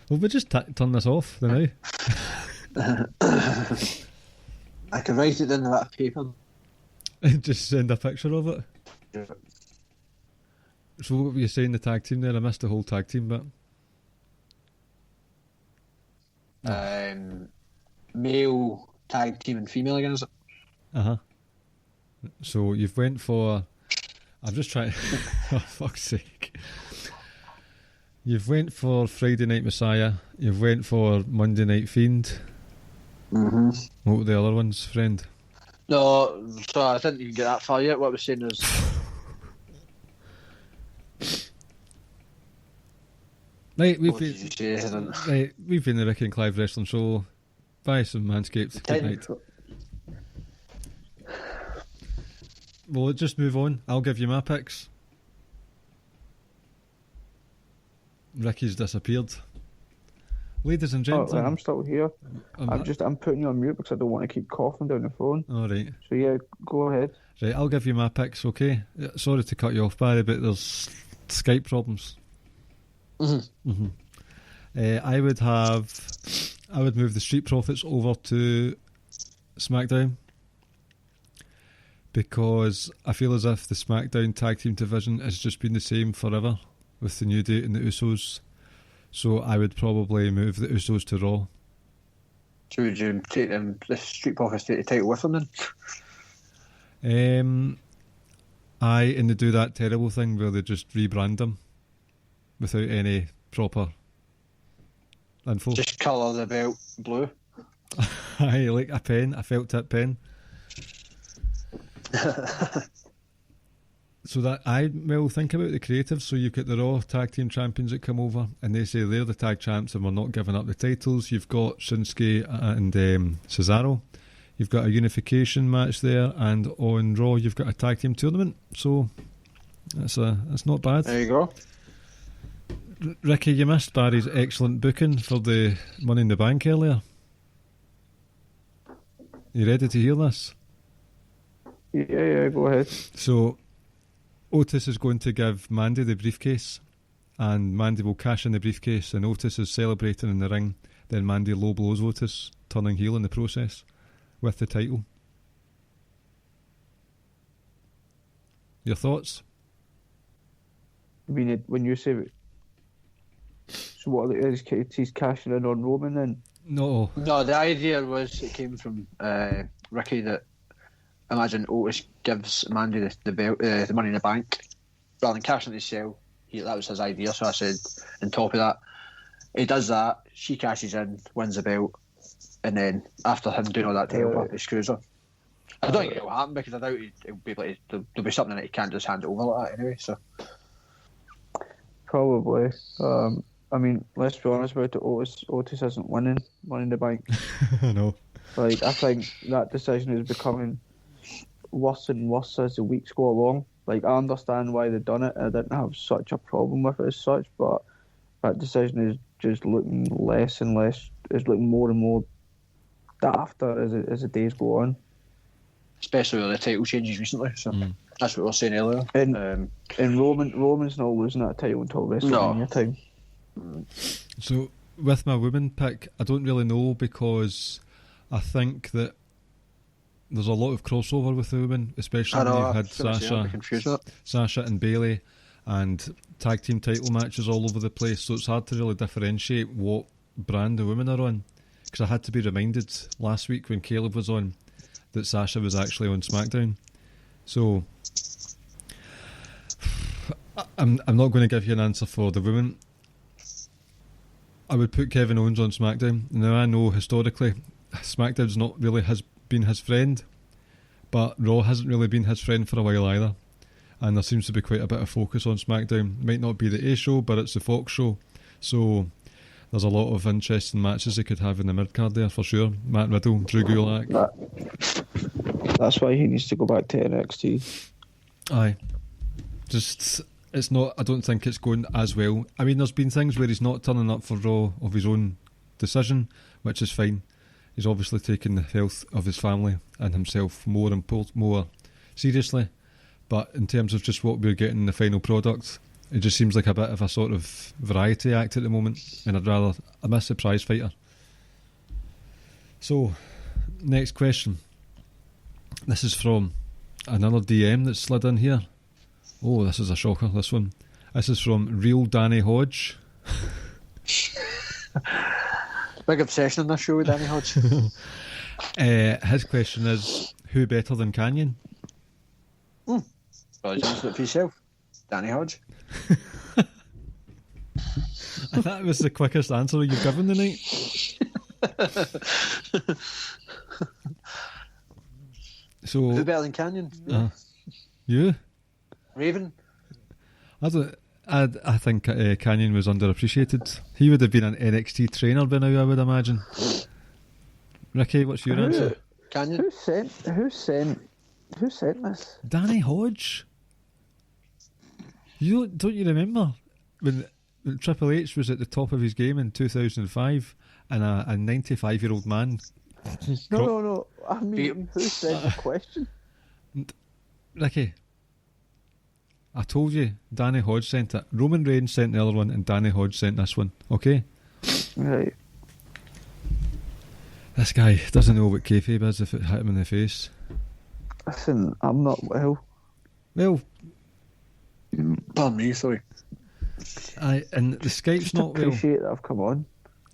Well, we just turn this off now. I can write it in that paper. Just send a picture of it. Yeah. So what were you saying, the tag team there? I missed the whole tag team bit. Male tag team and female again, is it? Uh-huh. So you've went for... I'm just trying... Oh, fuck's sake. You've went for Friday Night Messiah. You've went for Monday Night Fiend. Mm-hmm. What were the other ones, friend? No, so I didn't even get that far yet. What I was saying is... Right, we've been the Ricky and Clive Wrestling Show. Buy some Manscaped. Good night. Well, let's just move on. I'll give you my picks. Ricky's disappeared. Ladies and gentlemen, I'm still here. I'm putting you on mute because I don't want to keep coughing down the phone. All right. So yeah, go ahead. Right, I'll give you my picks, okay? Sorry to cut you off, Barry, but there's Skype problems. Mm-hmm. Mm-hmm. I would move the Street Profits over to SmackDown, because I feel as if the SmackDown tag team division has just been the same forever with the New Day and the Usos. So I would probably move the Usos to Raw. So would you take them, the Street Profits take the title with them then? And they do that terrible thing where they just rebrand them without any proper info. Just colour the belt blue. Aye, like a pen, a felt tip pen. So that think about the creative. So you've got the Raw tag team champions that come over, and they say they're the tag champs, and we're not giving up the titles. You've got Shinsuke and Cesaro. You've got a unification match there, and on Raw you've got a tag team tournament. So that's not bad. There you go. Ricky, you missed Barry's excellent booking for the Money in the Bank earlier. You ready to hear this? Yeah, go ahead. So Otis is going to give Mandy the briefcase, and Mandy will cash in the briefcase, and Otis is celebrating in the ring. Then Mandy low blows Otis, turning heel in the process with the title. Your thoughts? I mean, when you say, so what is he's cashing in on Roman then? No, the idea was it came from Ricky that imagine Otis gives Mandy the belt, the Money in the Bank, rather than cashing the sale. That was his idea. So I said, on top of that, he does that. She cashes in, wins the belt, and then after him doing all that tail, he screws her. I don't think it'll happen because I doubt he'll be able to. There'll be something that he can't just hand it over like that anyway. So probably. I mean, let's be honest about it. Otis isn't winning Money in the Bank. I know. Like, I think that decision is becoming worse and worse as the weeks go along. Like, I understand why they've done it. I didn't have such a problem with it as such, but that decision is just looking less and less. It's looking more and more dafter as the days go on. Especially with the title changes recently. So that's what we were saying earlier. And Roman's not losing that title until WrestleMania time. So with my women pick, I don't really know because I think that there's a lot of crossover with the women, especially when you've had Sasha and Bayley and tag team title matches all over the place, so it's hard to really differentiate what brand the women are on, because I had to be reminded last week when Caleb was on that Sasha was actually on SmackDown. So I'm not going to give you an answer for the women. I would put Kevin Owens on SmackDown. Now I know historically SmackDown's not really been his friend, but Raw hasn't really been his friend for a while either, and there seems to be quite a bit of focus on SmackDown. It might not be the A show, but it's the Fox show, so there's a lot of interesting matches they could have in the mid-card there for sure. Matt Riddle, Drew Gulak. That's why he needs to go back to NXT. Aye. Just, it's not, I don't think it's going as well. I mean, there's been things where he's not turning up for Raw of his own decision, which is fine. He's obviously taken the health of his family and himself more seriously. But in terms of just what we're getting in the final product, it just seems like a bit of a sort of variety act at the moment, and I miss the prize fighter. So, next question. This is from another DM that slid in here. Oh, this is a shocker, this one. This is from Real Danny Hodge. Big obsession on this show with Danny Hodge. His question is, who better than Canyon? Well, you answered it for yourself. Danny Hodge. I thought it was the quickest answer you've given tonight. So, who better than Canyon? You? Raven? I think Canyon was underappreciated. He would have been an NXT trainer by now, I would imagine. Ricky, what's your answer? Canyon? Who sent this? Danny Hodge. Don't you remember when Triple H was at the top of his game in 2005 and a 95-year-old man? No. I mean, who sent the question? Ricky, I told you, Danny Hodge sent it. Roman Reigns sent the other one, and Danny Hodge sent this one. Okay? Right. This guy doesn't know what kayfabe is if it hit him in the face. Listen, I'm not well. Well, Pardon me, sorry. and the Skype's Just not well. appreciate that I've come on.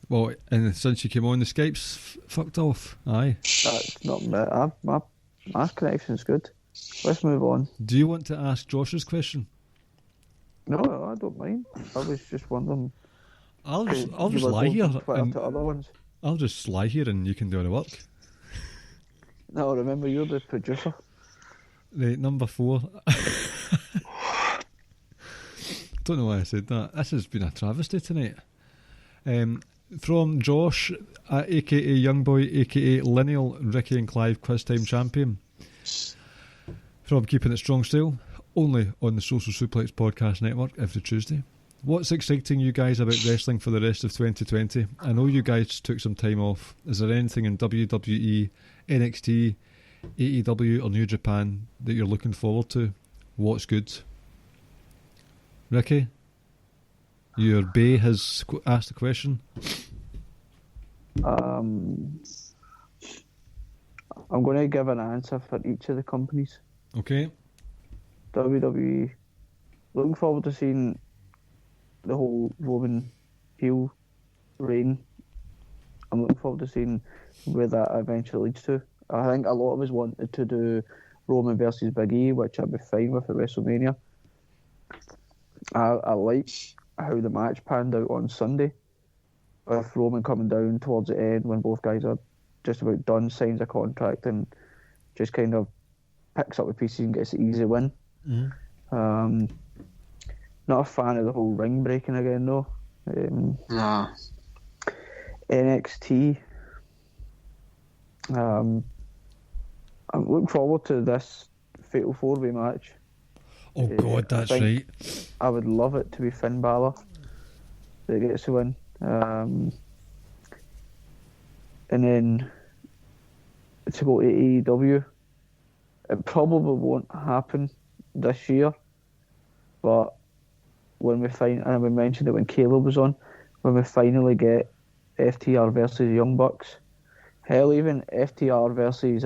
Well, and since you came on, the Skype's fucked off. Aye. That's not me. My connection's good. Let's move on. Do you want to ask Josh's question? No, I don't mind. I was just wondering. I'll just you were lie going here. from Twitter And to other ones. I'll just lie here and you can do the work. No, remember, you're the producer. Right, number 4. Don't know why I said that. This has been a travesty tonight. From Josh, aka Youngboy, aka Lineal, Ricky and Clive Quiz Time Champion. From Keeping It Strong Style, only on the Social Suplex Podcast Network every Tuesday. What's exciting you guys about wrestling for the rest of 2020? I know you guys took some time off. Is there anything in WWE, NXT, AEW or New Japan that you're looking forward to? What's good? Ricky? Your bae has asked a question. I'm going to give an answer for each of the companies. Okay. WWE, looking forward to seeing the whole Roman heel reign. I'm looking forward to seeing where that eventually leads to. I think a lot of us wanted to do Roman versus Big E, which I'd be fine with at WrestleMania. I like how the match panned out on Sunday, with Roman coming down towards the end when both guys are just about done, signs a contract and just kind of picks up the pieces and gets an easy win. Mm-hmm. Not a fan of the whole ring breaking again though. Nah. NXT. I'm looking forward to this Fatal 4-Way match. Oh God, that's right. I would love it to be Finn Balor that gets the win. And then to go to AEW, it probably won't happen this year, but when we and we mentioned it when Caleb was on, when we finally get FTR versus Young Bucks, hell, even FTR versus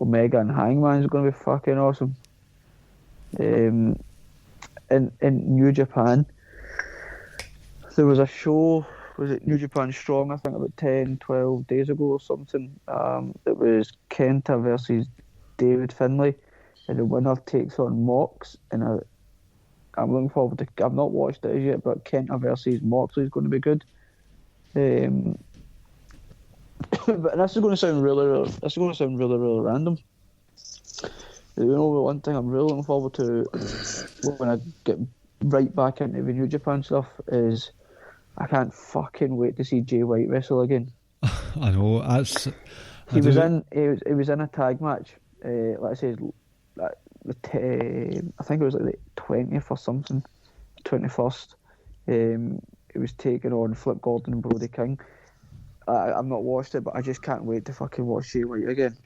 Omega and Hangman is going to be fucking awesome. In New Japan, there was a show, was it New Japan Strong, I think about 10, 12 days ago or something. It was Kenta versus David Finlay, and the winner takes on Mox. And I'm looking forward to. I've not watched it as yet, but Kenta versus Moxley is going to be good. But this is going to sound really random. You know, one thing I'm really looking forward to when I get right back into the New Japan stuff is I can't fucking wait to see Jay White wrestle again. I know. He was in a tag match. Let's say I think it was like the 20th or something, 21st. It was taking on Flip Gordon and Brody King. I've not watched it, but I just can't wait to fucking watch Jay White again.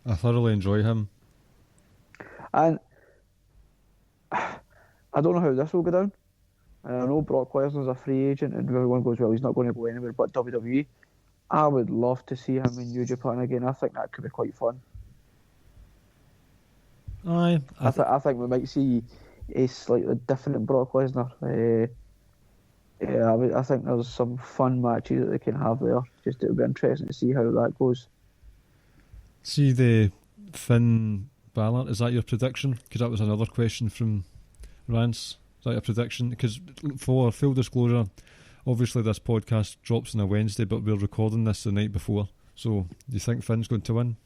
I thoroughly enjoy him. And I don't know how this will go down. I know Brock Lesnar's a free agent and everyone goes, well, he's not going to go anywhere but WWE. I would love to see him in New Japan again. I think that could be quite fun. Aye. I think we might see a slightly different Brock Lesnar. I think there's some fun matches that they can have there. Just it would be interesting to see how that goes. See the Finn Balor, is that your prediction? Because that was another question from Rance. Is that your prediction? Because for full disclosure, obviously this podcast drops on a Wednesday, but we're recording this the night before. So, do you think Finn's going to win?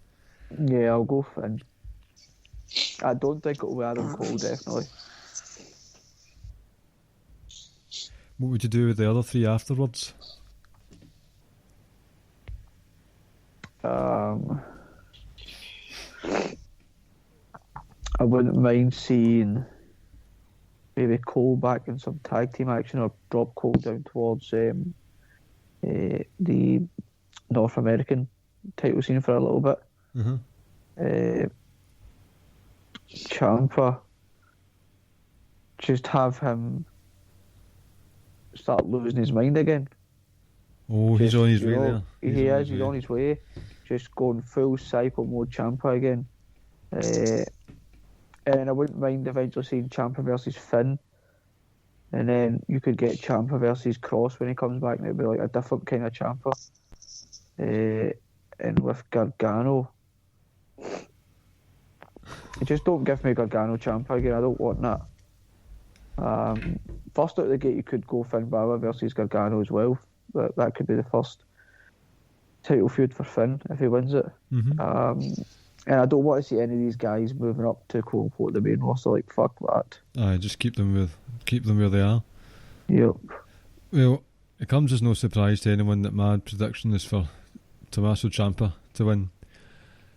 Yeah, I'll go Finn. I don't think it'll be Adam Cole, definitely. What would you do with the other three afterwards? I wouldn't mind seeing maybe Cole back in some tag team action or drop Cole down towards the North American title scene for a little bit. Mm-hmm. Ciampa, just have him start losing his mind again. Oh, he's on his way there. He's on his way. just going full psycho mode Ciampa again. And I wouldn't mind eventually seeing Ciampa versus Finn. And then you could get Ciampa versus Cross when he comes back, and it'd be like a different kind of Ciampa. And with Gargano, just don't give me Gargano Ciampa again. I don't want that. First out of the gate, you could go Finn Balor versus Gargano as well. That could be the first title feud for Finn if he wins it. Mm-hmm. And I don't want to see any of these guys moving up to quote unquote the main roster. Like, fuck that. Aye, just keep them where they are. Yep. Well, it comes as no surprise to anyone that my prediction is for Tommaso Ciampa to win.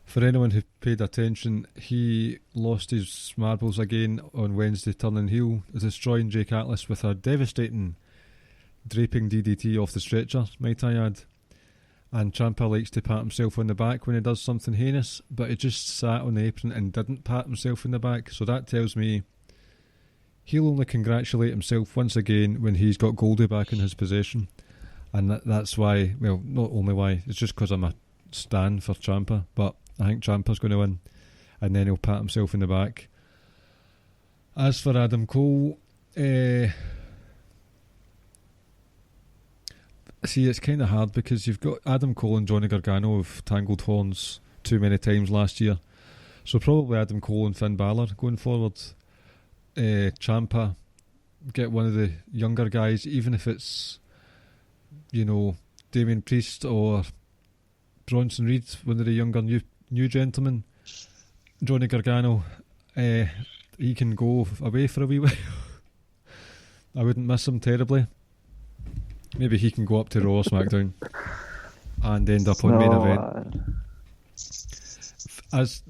For anyone who paid attention, he lost his marbles again on Wednesday, turning heel, destroying Jake Atlas with a devastating draping DDT off the stretcher, might I add. And Ciampa likes to pat himself on the back when he does something heinous, but he just sat on the apron and didn't pat himself on the back, so that tells me he'll only congratulate himself once again when he's got Goldie back in his possession. And that's why, well, not only why, it's just because I'm a stan for Ciampa, but I think Ciampa's going to win, and then he'll pat himself in the back. As for Adam Cole, see, it's kind of hard because you've got Adam Cole and Johnny Gargano have tangled horns too many times last year. So probably Adam Cole and Finn Balor going forward. Ciampa, get one of the younger guys, even if it's, Damien Priest or Bronson Reed, one of the younger new gentlemen. Johnny Gargano, he can go away for a wee while. I wouldn't miss him terribly. Maybe he can go up to Raw or SmackDown and end up on main event.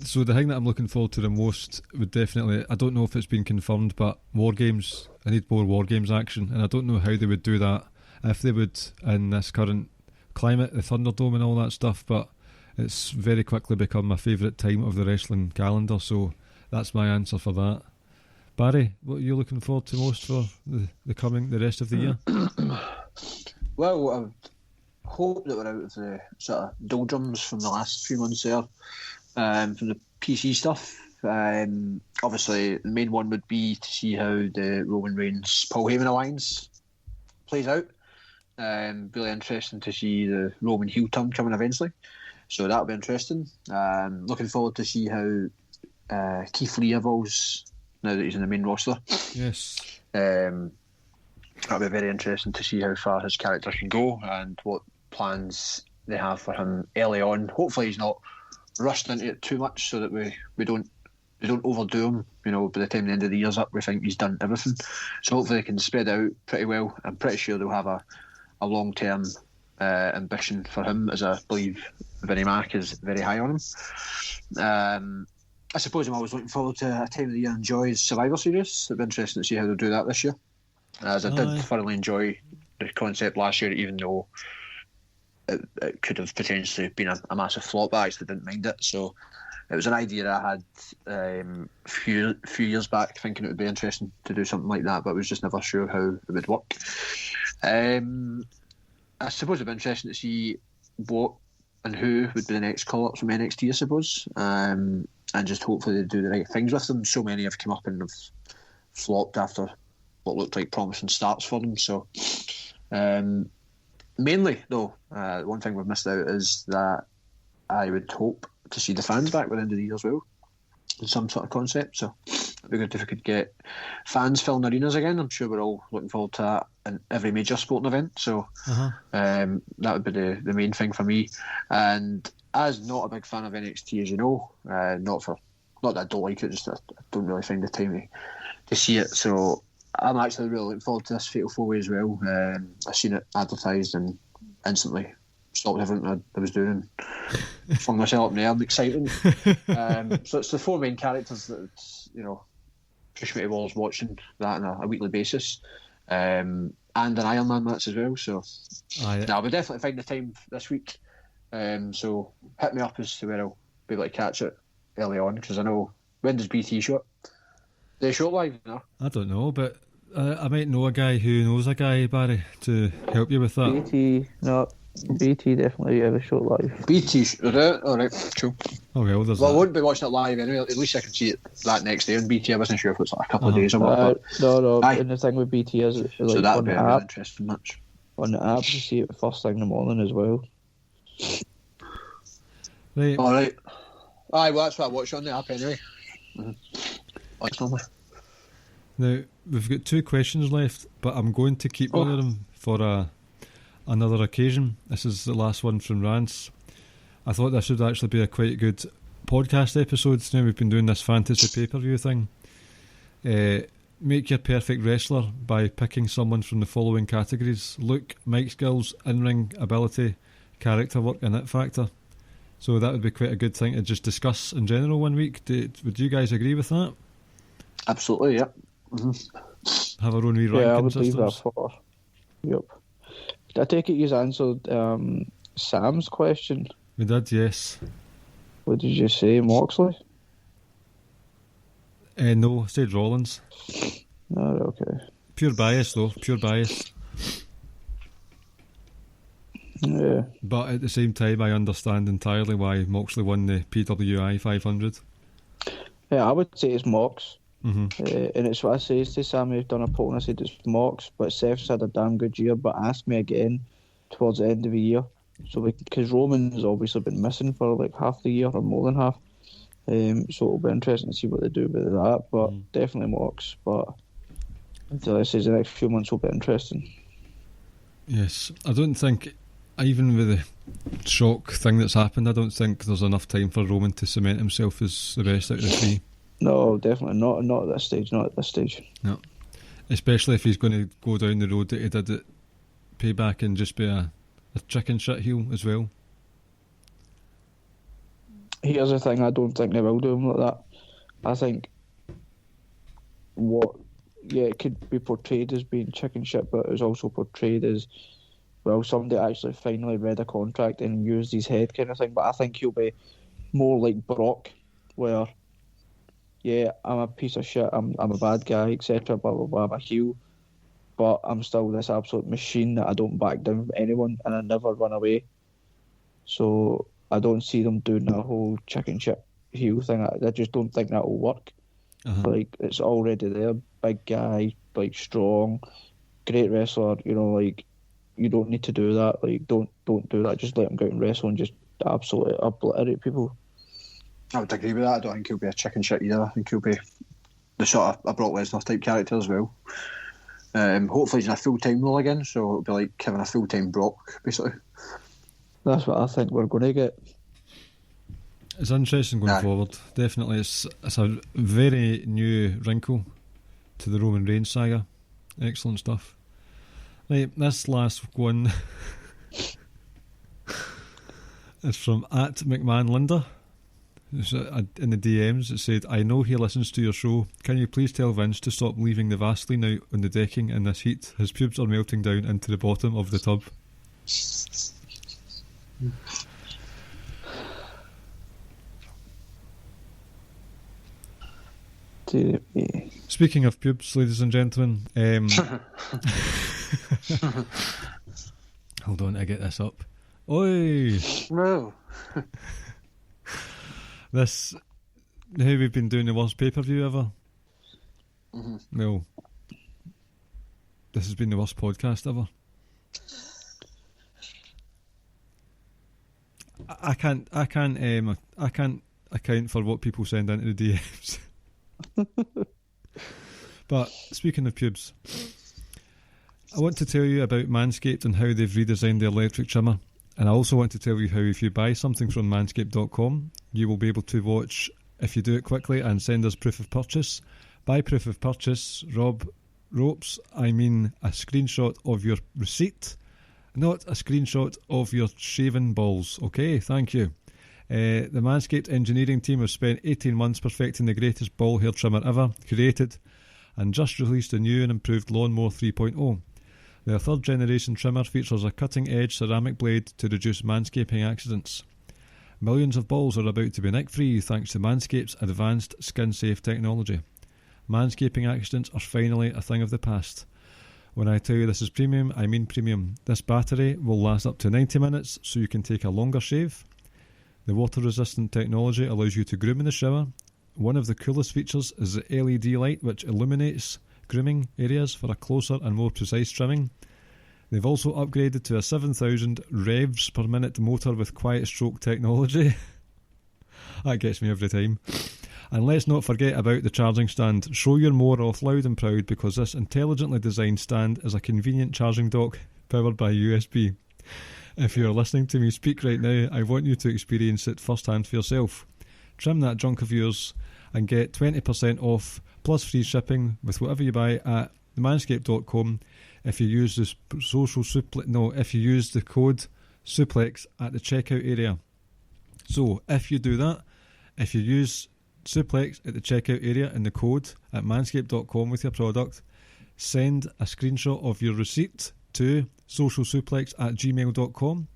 So the thing that I'm looking forward to the most would definitely, I don't know if it's been confirmed, but War Games. I need more War Games action, and I don't know how they would do that, if they would in this current climate, the Thunderdome and all that stuff, but it's very quickly become my favourite time of the wrestling calendar, so that's my answer for that. Barry, what are you looking forward to most for the rest of the year? Well, I hope that we're out of the sort of doldrums from the last few months there, from the PC stuff. Obviously, the main one would be to see how the Roman Reigns Paul Heyman alliance plays out. Really interesting to see the Roman heel turn coming eventually, so that'll be interesting. Looking forward to see how Keith Lee evolves now that he's in the main roster. Yes. That'll be very interesting to see how far his character can go and what plans they have for him early on. Hopefully he's not rushed into it too much so that they don't overdo him. By the time the end of the year's up, we think he's done everything. So hopefully they can spread out pretty well. I'm pretty sure they'll have a long-term ambition for him, as I believe Vinnie Mac is very high on him. I suppose I'm always looking forward to a time of the year enjoys Survivor Series. It'll be interesting to see how they'll do that this year. As I did thoroughly enjoy the concept last year, even though it could have potentially been a massive flop, but I actually didn't mind it. So it was an idea that I had a few years back, thinking it would be interesting to do something like that, but I was just never sure how it would work. I suppose it'd be interesting to see what and who would be the next call-ups from NXT, I suppose, and just hopefully they do the right things with them. So many have come up and have flopped after what looked like promising starts for them. So mainly, though, one thing we've missed out is that I would hope to see the fans back by the end of the year as well, in some sort of concept. So it'd be good if we could get fans filling arenas again. I'm sure we're all looking forward to that in every major sporting event. So that would be the main thing for me. And as not a big fan of NXT, as you know, not that I don't like it, just I don't really find the time to see it. So I'm actually really looking forward to this Fatal 4-Way as well. I've seen it advertised and instantly stopped everything I was doing and flung myself up in the air and exciting. So it's the four main characters that push me towards watching that on a weekly basis, and an Iron Man match as well. So I'll be definitely finding the time this week. So hit me up as to where I'll be able to catch it early on, because I know, when does BT show it? Do they show it live? No? I don't know, but I might know a guy who knows a guy, Barry, to help you with that. BT, no, BT definitely, yeah, the show live. BT, alright, cool. Oh well, there's Well, I that. won't be watching it live anyway. At least I can see it that next day on BT. I wasn't sure if it's like a couple of days or what. But No, aye. and the thing with BT is, like, So that on would be the a really app, interesting match. you see it first thing in the morning as well. Right. Alright. Aye, well, that's what I watch on the app anyway. Like normally. Now, we've got 2 questions left, but I'm going to keep one of them for another occasion. This is the last one from Rance. I thought this would actually be a quite good podcast episode. Now we've been doing this fantasy pay-per-view thing. Make your perfect wrestler by picking someone from the following categories: look, mic skills, in-ring ability, character work, and it factor. So that would be quite a good thing to just discuss in general one week. Would you guys agree with that? Absolutely, yeah. Have our own wee ranking I would leave that systems. for. Yep. I take it you answered Sam's question. We did, yes. What did you say, Moxley? No, I said Rollins. Oh, okay. Pure bias, though. Pure bias. Yeah. But at the same time, I understand entirely why Moxley won the PWI 500. Yeah, I would say it's Mox. Mm-hmm. And it's what I say to Sam, we've done a poll and I said it's Mox, but Seph's had a damn good year, but ask me again towards the end of the year. So because Roman's obviously been missing for like half the year or more than half. So it'll be interesting to see what they do with that, but definitely Mox. But until I say the next few months will be interesting. Yes, I don't think, even with the shock thing that's happened, I don't think there's enough time for Roman to cement himself as the best out of the 3. No, definitely not. Not at this stage. Not at this stage. No, especially if he's going to go down the road that he did at Payback and just be a chicken shit heel as well. Here's the thing: I don't think they will do him like that. I think it could be portrayed as being chicken shit, but it's also portrayed as, well, somebody actually finally read a contract and used his head kind of thing. But I think he'll be more like Brock, where, yeah, I'm a piece of shit, I'm a bad guy, etc., blah, blah, blah, I'm a heel, but I'm still this absolute machine that I don't back down from anyone and I never run away. So I don't see them doing that whole chicken shit heel thing. I just don't think that will work. Like, it's already there, big guy, like, strong, great wrestler, like, you don't need to do that. Like, don't do that. Just let him go out and wrestle and just absolutely obliterate people. I would agree with that. I don't think he'll be a chicken shit either. I think he'll be the sort of a Brock Lesnar type character as well. Hopefully he's in a full-time role again, so it'll be like having a full-time Brock, basically. That's what I think we're going to get. It's interesting going forward. Definitely, it's a very new wrinkle to the Roman Reigns saga. Excellent stuff. Right, this last one is from @McMahonLinda. In the DMs, it said, "I know he listens to your show. Can you please tell Vince to stop leaving the Vaseline out on the decking in this heat? His pubes are melting down into the bottom of the tub." Speaking of pubes, ladies and gentlemen, hold on, I get this up. Oi! No. This, how we've been doing the worst pay-per-view ever. Well, this has been the worst podcast ever. I can't account for what people send into the DMs. But speaking of pubes, I want to tell you about Manscaped and how they've redesigned the electric trimmer. And I also want to tell you how if you buy something from manscaped.com, you will be able to watch, if you do it quickly, and send us proof of purchase. By proof of purchase, Rob Ropes, I mean a screenshot of your receipt, not a screenshot of your shaven balls. Okay, thank you. The Manscaped engineering team have spent 18 months perfecting the greatest ball hair trimmer ever created and just released a new and improved Lawnmower 3.0. Their third generation trimmer features a cutting edge ceramic blade to reduce manscaping accidents. Millions of balls are about to be nick free thanks to Manscaped's advanced skin safe technology. Manscaping accidents are finally a thing of the past. When I tell you this is premium, I mean premium. This battery will last up to 90 minutes, so you can take a longer shave. The water-resistant technology allows you to groom in the shower. One of the coolest features is the LED light, which illuminates grooming areas for a closer and more precise trimming. They've also upgraded to a 7,000 revs per minute motor with quiet stroke technology. That gets me every time. And let's not forget about the charging stand. Show your more off loud and proud, because this intelligently designed stand is a convenient charging dock powered by USB. If you are listening to me speak right now, I want you to experience it firsthand for yourself. Trim that junk of yours and get 20% off plus free shipping with whatever you buy at manscaped.com if you use the if you use the code Suplex at the checkout area. So if you do that, if you use Suplex at the checkout area and the code at manscaped.com with your product, send a screenshot of your receipt to socialsuplex@gmail.com.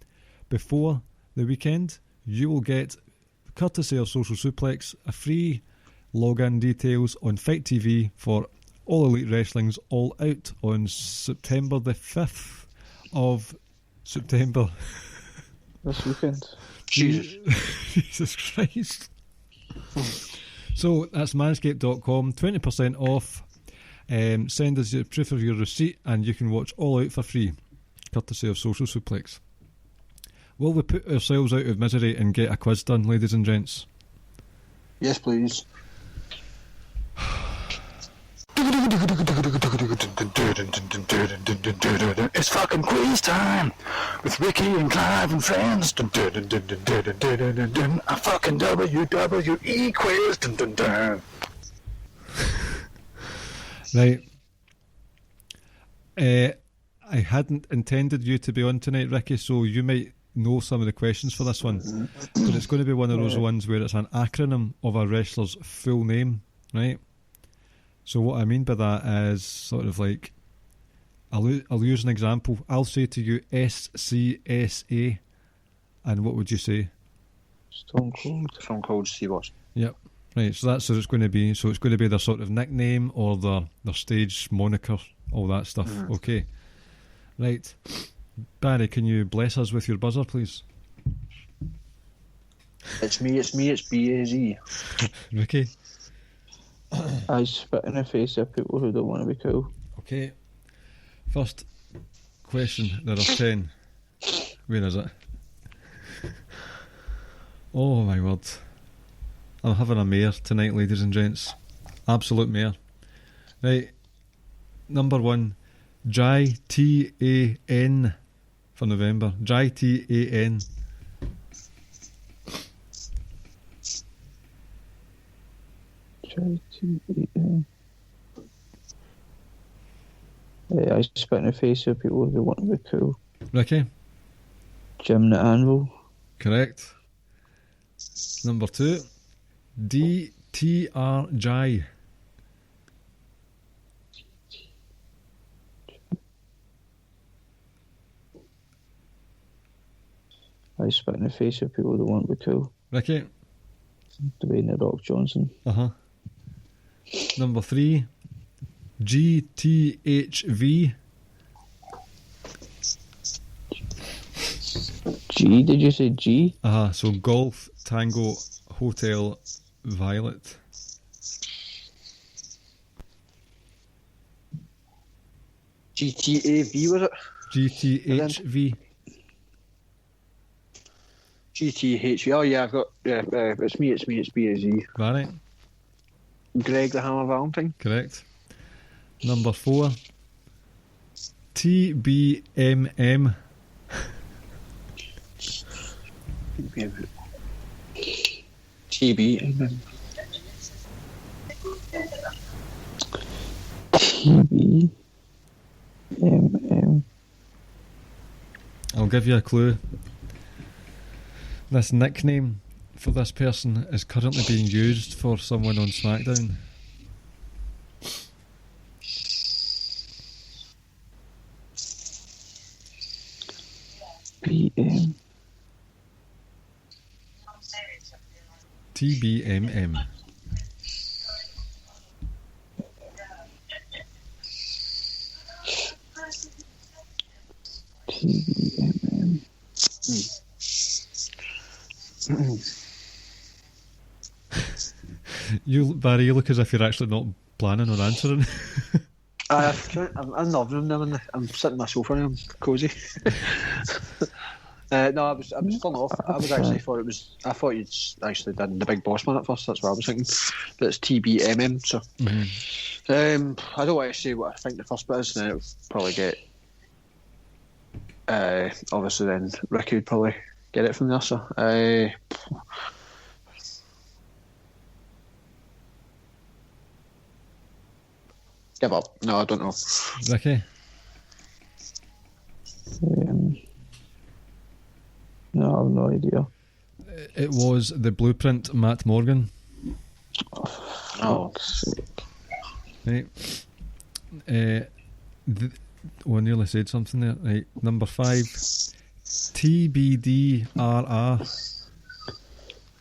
Before the weekend, you will get, courtesy of Social Suplex, a free login details on Fight TV for All Elite Wrestling's All Out on September the 5th of September. This weekend. Jesus Christ. So that's manscaped.com, 20% off. Send us your proof of your receipt and you can watch All Out for free, courtesy of Social Suplex. Will we put ourselves out of misery and get a quiz done, ladies and gents? Yes, please. It's fucking quiz time with Ricky and Clive and friends. A fucking WWE quiz. Right. I hadn't intended you to be on tonight, Ricky, so you might know some of the questions for this one. But it's going to be one of those ones where it's an acronym of a wrestler's full name, right? So what I mean by that is sort of like, I'll use an example. I'll say to you SCSA, and what would you say? Stone Cold. Stone Cold Steve Austin. Yep. Right, so that's what it's going to be. So it's going to be their sort of nickname or their stage moniker, all that stuff. Okay. Right. Barry, can you bless us with your buzzer, please? It's me, it's BAZ. Ricky? I spit in the face of people who don't want to be cool. Okay. First question. There are 10. Where is it? Oh my word. I'm having a mare tonight, ladies and gents. Absolute mare. Right. Number 1. Jai T-A-N for November. Jai T-A-N. I spit in the face of people who want to be cool. Ricky? Jim the Anvil. Correct. Number 2. D-T-R Jai. I spit in the face of people who want to be cool. Ricky? Dwayne The Rock Johnson. Number 3. GTHV. G, did you say G? So Golf Tango Hotel Violet. GTAV, was it? GTHV. GTHV. Oh yeah, I've got it's me, it's BAZ. Right. Greg the Hammer Valentine. Correct. Number 4. TBMM. TBMM. TBMM. I'll give you a clue. This nickname for this person is currently being used for someone on SmackDown. BM. TBMM. TBMM. Barry, you look as if you're actually not planning on answering. I'm not room now. I'm sitting on my sofa and I'm cosy. No, I was flung off. I was actually thought it was. I thought you'd actually done the Big Boss one at first. That's what I was thinking. But it's TBMM. So, I don't want to say what I think the first bit is, and then it'll probably get. Obviously, then Ricky would probably get it from there. So, give up. No, I don't know. Ricky? No, I have no idea. It was The Blueprint, Matt Morgan. Oh. Right. I nearly said something there. Right. Number 5. TBDRR.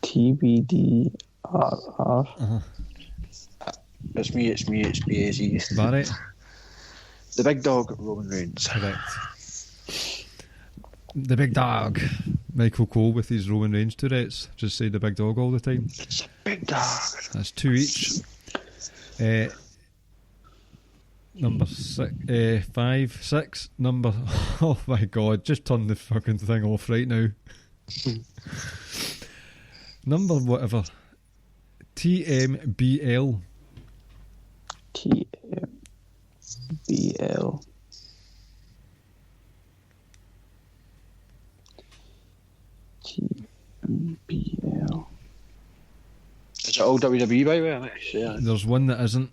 TBDRR. It's me, it's BAZ. Barry? The Big Dog, Roman Reigns. Correct. The Big Dog. Michael Cole with his Roman Reigns Tourette's. Just say the Big Dog all the time. It's a Big Dog. That's 2 each. Number 6, 5, 6. Number. Oh my God! Just turn the fucking thing off right now. Number whatever. TMBL. TMBL. TMBL. Is it all WWE, by the way? Yeah. There's one that isn't.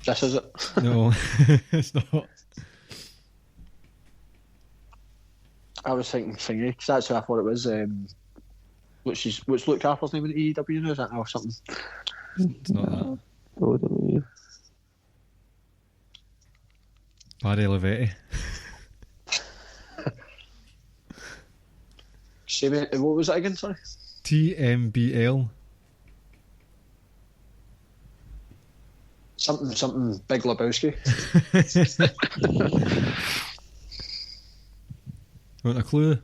This is it. No, it's not. I was thinking thingy, because that's who I thought it was. What's Luke Harper's name in AEW now? Is that or something? It's not that. WWE. Barry Levetti. Say me, what was it again? Sorry. TMBL. Something Big Lebowski. Want a clue?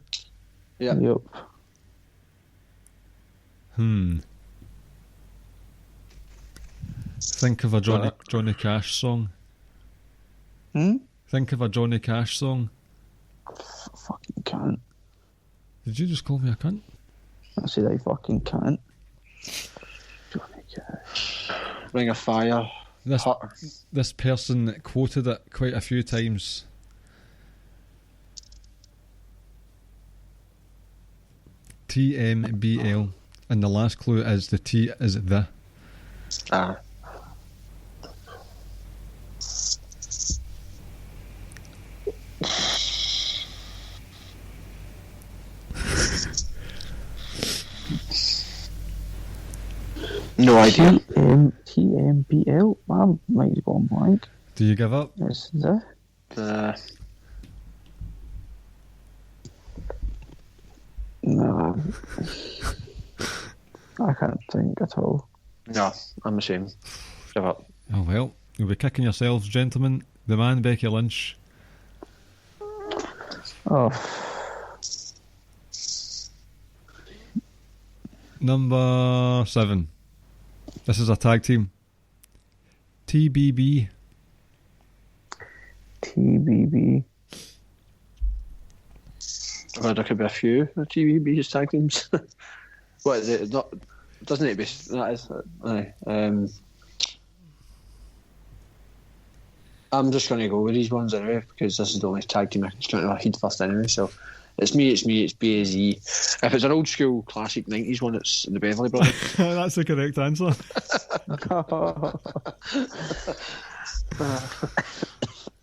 Yeah. Yep. Think of a Johnny Cash song. Think of a Johnny Cash song. Fucking can't. Did you just call me a cunt? I said I fucking can't. Johnny Cash. Ring of Fire. This person quoted it quite a few times. TMBL. And the last clue is the T is the. No idea. TMBL. My mind's gone blank. Do you give up? It's the. No. I can't think at all. No, I'm ashamed. Give up. Oh well, you'll be kicking yourselves, gentlemen. The man, Becky Lynch. Oh. Number 7. This is a tag team. TBB. TBB. Well, there could be a few TBB's tag teams. What is it? Not doesn't it be? That is. I'm just going to go with these ones anyway because this is the only tag team I can straight head first anyway. So it's me. It's BAZ. If it's an old school classic '90s one, it's the Beverly Brothers. That's the correct answer.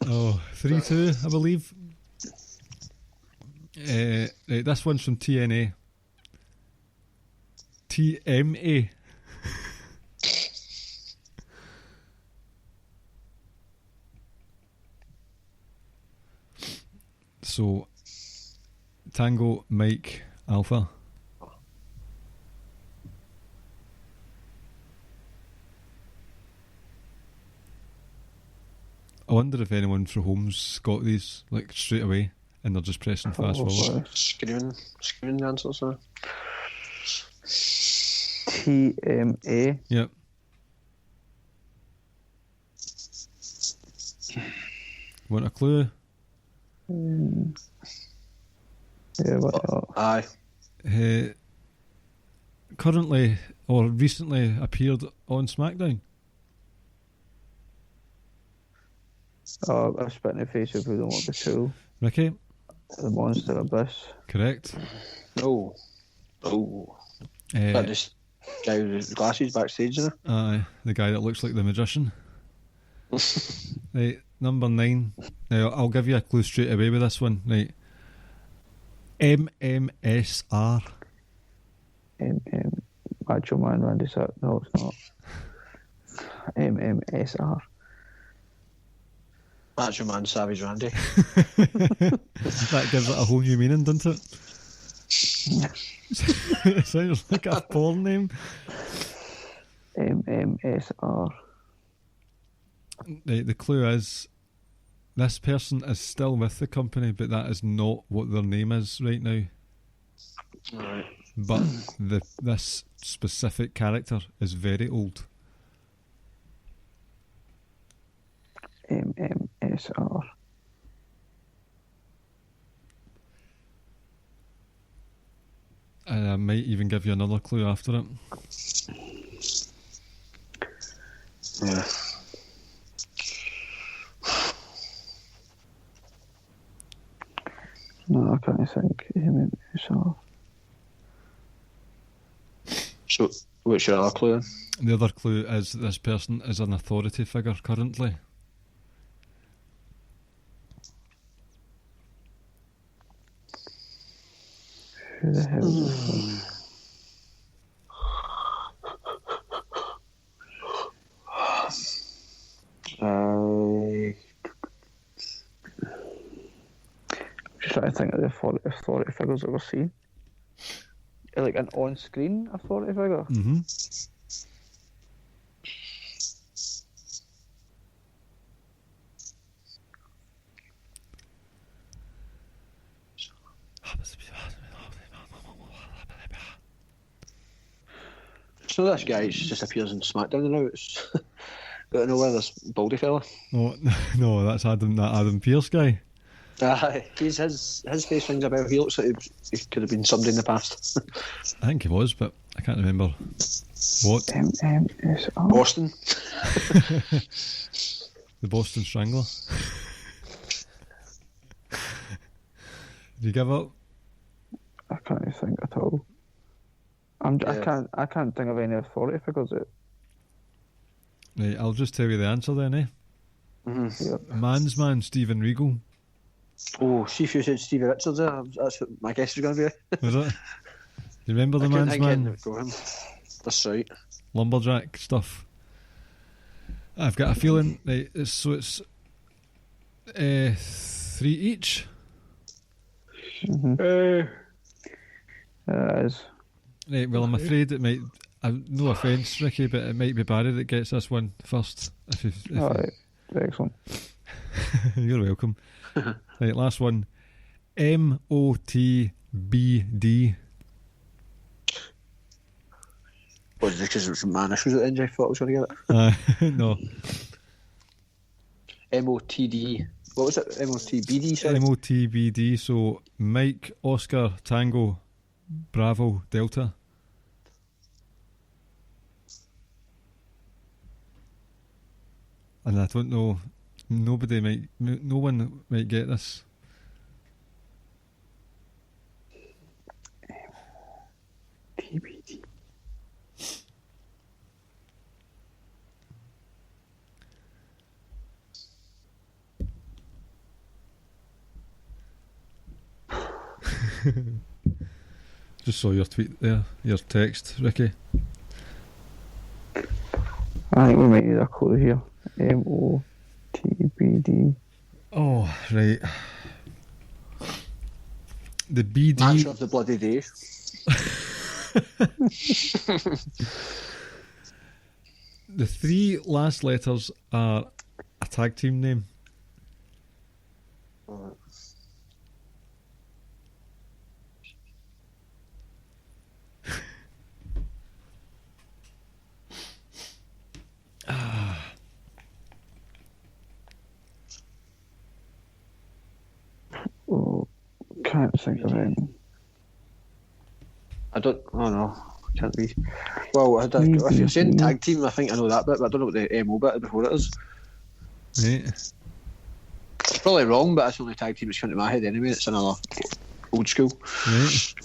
Oh, 3-2, I believe. Right, this one's from TNA. TMA. So, Tango, Mike, Alpha. I wonder if anyone from home's got these, like, straight away. and they're just pressing fast forward. Screaming the answers. TMA. Yep. Want a clue? Yeah, what not? Aye. Currently or recently appeared on SmackDown. I spit in the face if we don't want the tool. Ricky? The Monster Abyss. Correct. Oh. That just guy with his glasses backstage there. Aye, the guy that looks like the magician. Right, number 9. Now, I'll give you a clue straight away with this one. Right. MMSR. Macho Man Randy Savage. No, it's not. MMSR. Macho Man Savage Randy. That gives it a whole new meaning, doesn't it? It sounds like a porn name. MMSR. Right, the clue is this person is still with the company, but that is not what their name is right now. Right. But this specific character is very old. MMSR. And I might even give you another clue after it. Yeah. No, I can't think. MMSR. So, what's your other clue? The other clue is that this person is an authority figure currently. Who the hell is this one? Just trying to think of the authority figures that we're seeing. Like an on-screen authority figure. Mm-hmm. So this guy just appears in SmackDown now. It's I don't know where this baldy fella. Oh no, that's that Adam Pearce guy. His face rings a bell. He looks like he could have been somebody in the past. I think he was, but I can't remember what. MMSR. Boston. The Boston Strangler. Did you give up? I can't think at all. I can't think of any authority figures. Right, I'll just tell you the answer then, eh? Mm-hmm. Yep. Man's man, Stephen Regal. Oh, see if you said Stevie Richards there. That's what my guess was going to be. Was it? You remember the I couldn't Man's think anything man? would go him. That's right. Lumberjack stuff. I've got a feeling, right, it's 3 each. It is. Right, well, I'm afraid it might. No offence, Ricky, but it might be Barry that gets this one first. Alright, excellent. You're welcome. Right, last one. MOTBD. Was it because it was man issues at the end? I thought I was going to get it. No. MOTD. What was it? MOTBD, sorry. MOTBD, so Mike, Oscar, Tango, Bravo, Delta. And I don't know, no one might get this. TBD. Just saw your tweet there, your text, Ricky. I think we might need a clue here. MOTBD. Oh, right. The BD. Match of the bloody day. The 3 last letters are a tag team name. Oh, can't think of it. I don't know. Can't be. Well, if you're saying tag team, I think I know that bit, but I don't know what the MO bit before it is. Right. It's probably wrong, but that's the only tag team that's come to my head anyway. It's another old school. Right.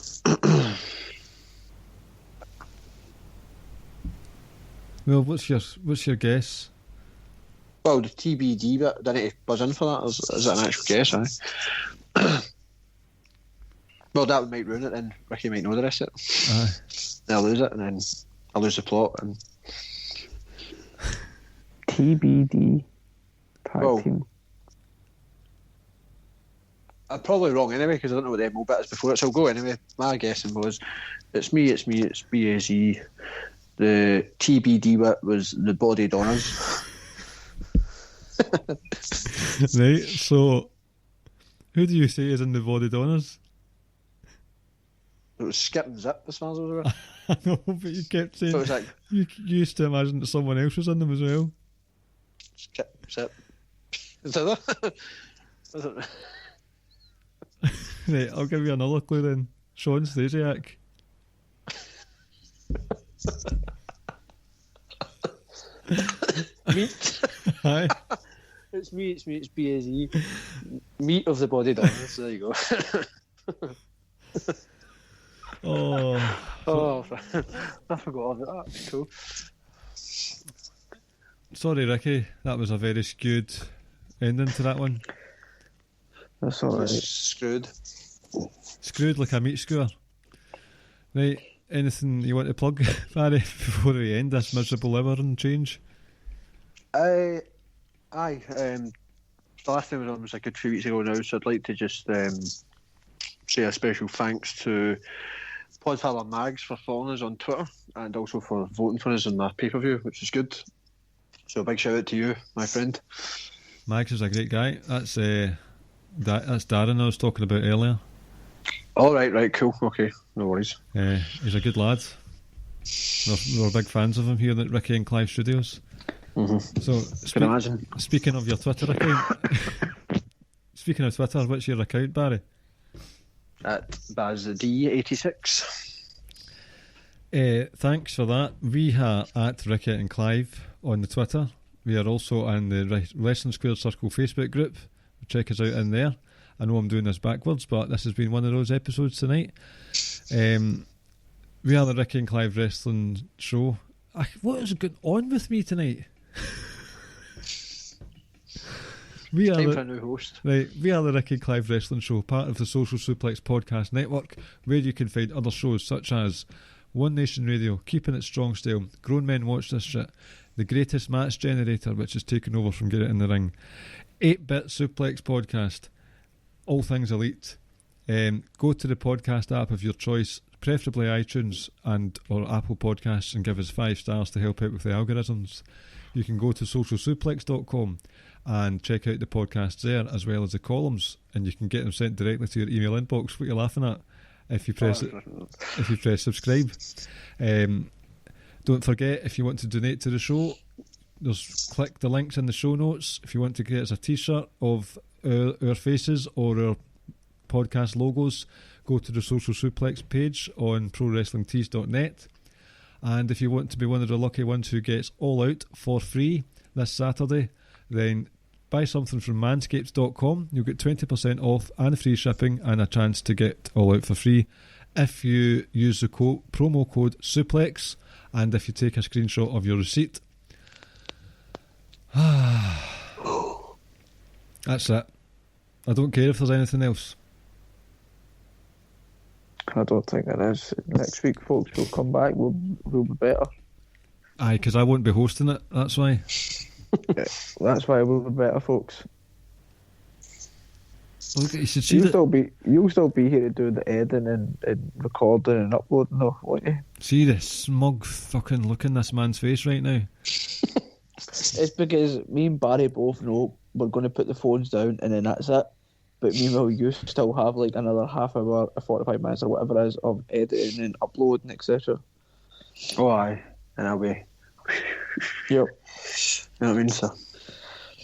Well, what's your guess? Well, the TBD bit, do I need to buzz in for that? Is that an actual guess, aye? Well, that might ruin it, then Ricky might know the rest of it. Aye. Then I'll lose it, and then I'll lose the plot. And TBD tag team. I'm probably wrong anyway, because I don't know what the MO bit is before it, so I'll go anyway. My guessing was, it's BAZ. The TBD bit was the Body Donners. Right, so who do you say is in the Body Donners? It was Skip and Zip as far as I was aware. I know, but you kept saying So it was like you used to imagine that someone else was in them as well. Skip, Zip. Is that that? I don't know. Right, I'll give you another clue then. Sean Stasiak. Meat. Aye. It's BAZ. Meat of the Body Donners. There you go. Oh, I forgot about that. Cool. sorry, Ricky. That was a very skewed ending to that one. That's alright. Screwed. Screwed like a meat skewer. Right, anything you want to plug, Barry, before we end this miserable hour and change? Aye. The last time I was on was a good few weeks ago now, so I'd like to just say a special thanks to Podfather Mags for following us on Twitter and also for voting for us in the pay-per-view, which is good. So a big shout out to you, my friend. Max is a great guy. That's Darren I was talking about earlier. All right, cool, okay, no worries. He's a good lad. We're big fans of him here at Ricky and Clive Studios. Mm-hmm. So, Can imagine. Speaking of your Twitter account, speaking of Twitter, what's your account, Barry? At BazD86. Thanks for that. We are at Ricky and Clive on the Twitter. We are also in the Wrestling Squared Circle Facebook group. Check us out in there. I know I'm doing this backwards, but this has been one of those episodes tonight. We are the Ricky and Clive Wrestling Show. What is going on with me tonight? We are Time for a new host. Right, we are the Ricky and Clive Wrestling Show, part of the Social Suplex Podcast Network, where you can find other shows such as One Nation Radio, Keeping It Strong Style, Grown Men Watch This Shit, The Greatest Match Generator, which is taken over from Get It in the Ring, 8-Bit Suplex Podcast, All Things Elite. Go to the podcast app of your choice, preferably iTunes and or Apple Podcasts, and give us 5 stars to help out with the algorithms. You can go to socialsuplex.com and check out the podcasts there, as well as the columns, and you can get them sent directly to your email inbox. What are you laughing at? If you press subscribe. Don't forget, if you want to donate to the show, click the links in the show notes. If you want to get us a t-shirt of our faces or our podcast logos, go to the Social Suplex page on prowrestlingtees.net. And if you want to be one of the lucky ones who gets All Out for free this Saturday, then buy something from manscaped.com. You'll get 20% off and free shipping and a chance to get All Out for free if you use the promo code SUPLEX and if you take a screenshot of your receipt. That's it. I don't care if there's anything else. I don't think there is. Next week, folks, we'll come back. We'll be better. Aye, because I won't be hosting it. That's why. That's why we'll be better, folks. Look, you should see You'll still be here to do the editing and recording and uploading, though, won't you? See the smug fucking look in this man's face right now. It's because me and Barry both know we're going to put the phones down and then that's it. But meanwhile, you still have like another half hour, 45 minutes or whatever it is of editing and uploading, etc. Oh, aye. And I'll be... Yep. You know what I mean, sir?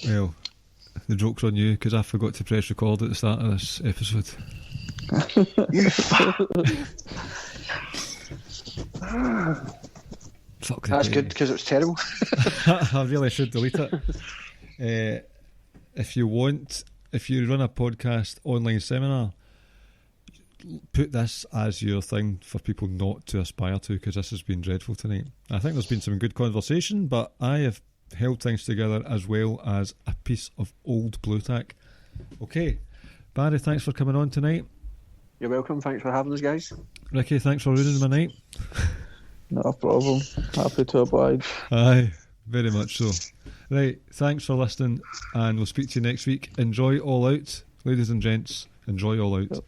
Well, the joke's on you because I forgot to press record at the start of this episode. You fuck. Fuck That's good because it was terrible. I really should delete it. If you run a podcast online seminar, put this as your thing for people not to aspire to, because this has been dreadful tonight. I think there's been some good conversation, but I have held things together as well as a piece of old blue tack. Okay, Barry, thanks for coming on tonight. You're welcome. Thanks for having us, guys. Ricky, thanks for ruining my night. Not a problem. Happy to oblige. Aye, very much so. Right, thanks for listening, and we'll speak to you next week. Enjoy All Out, ladies and gents. Enjoy All Out.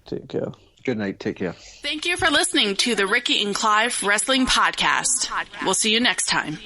Take care. Good night. Take care. Thank you for listening to the Ricky and Clive Wrestling Podcast. We'll see you next time.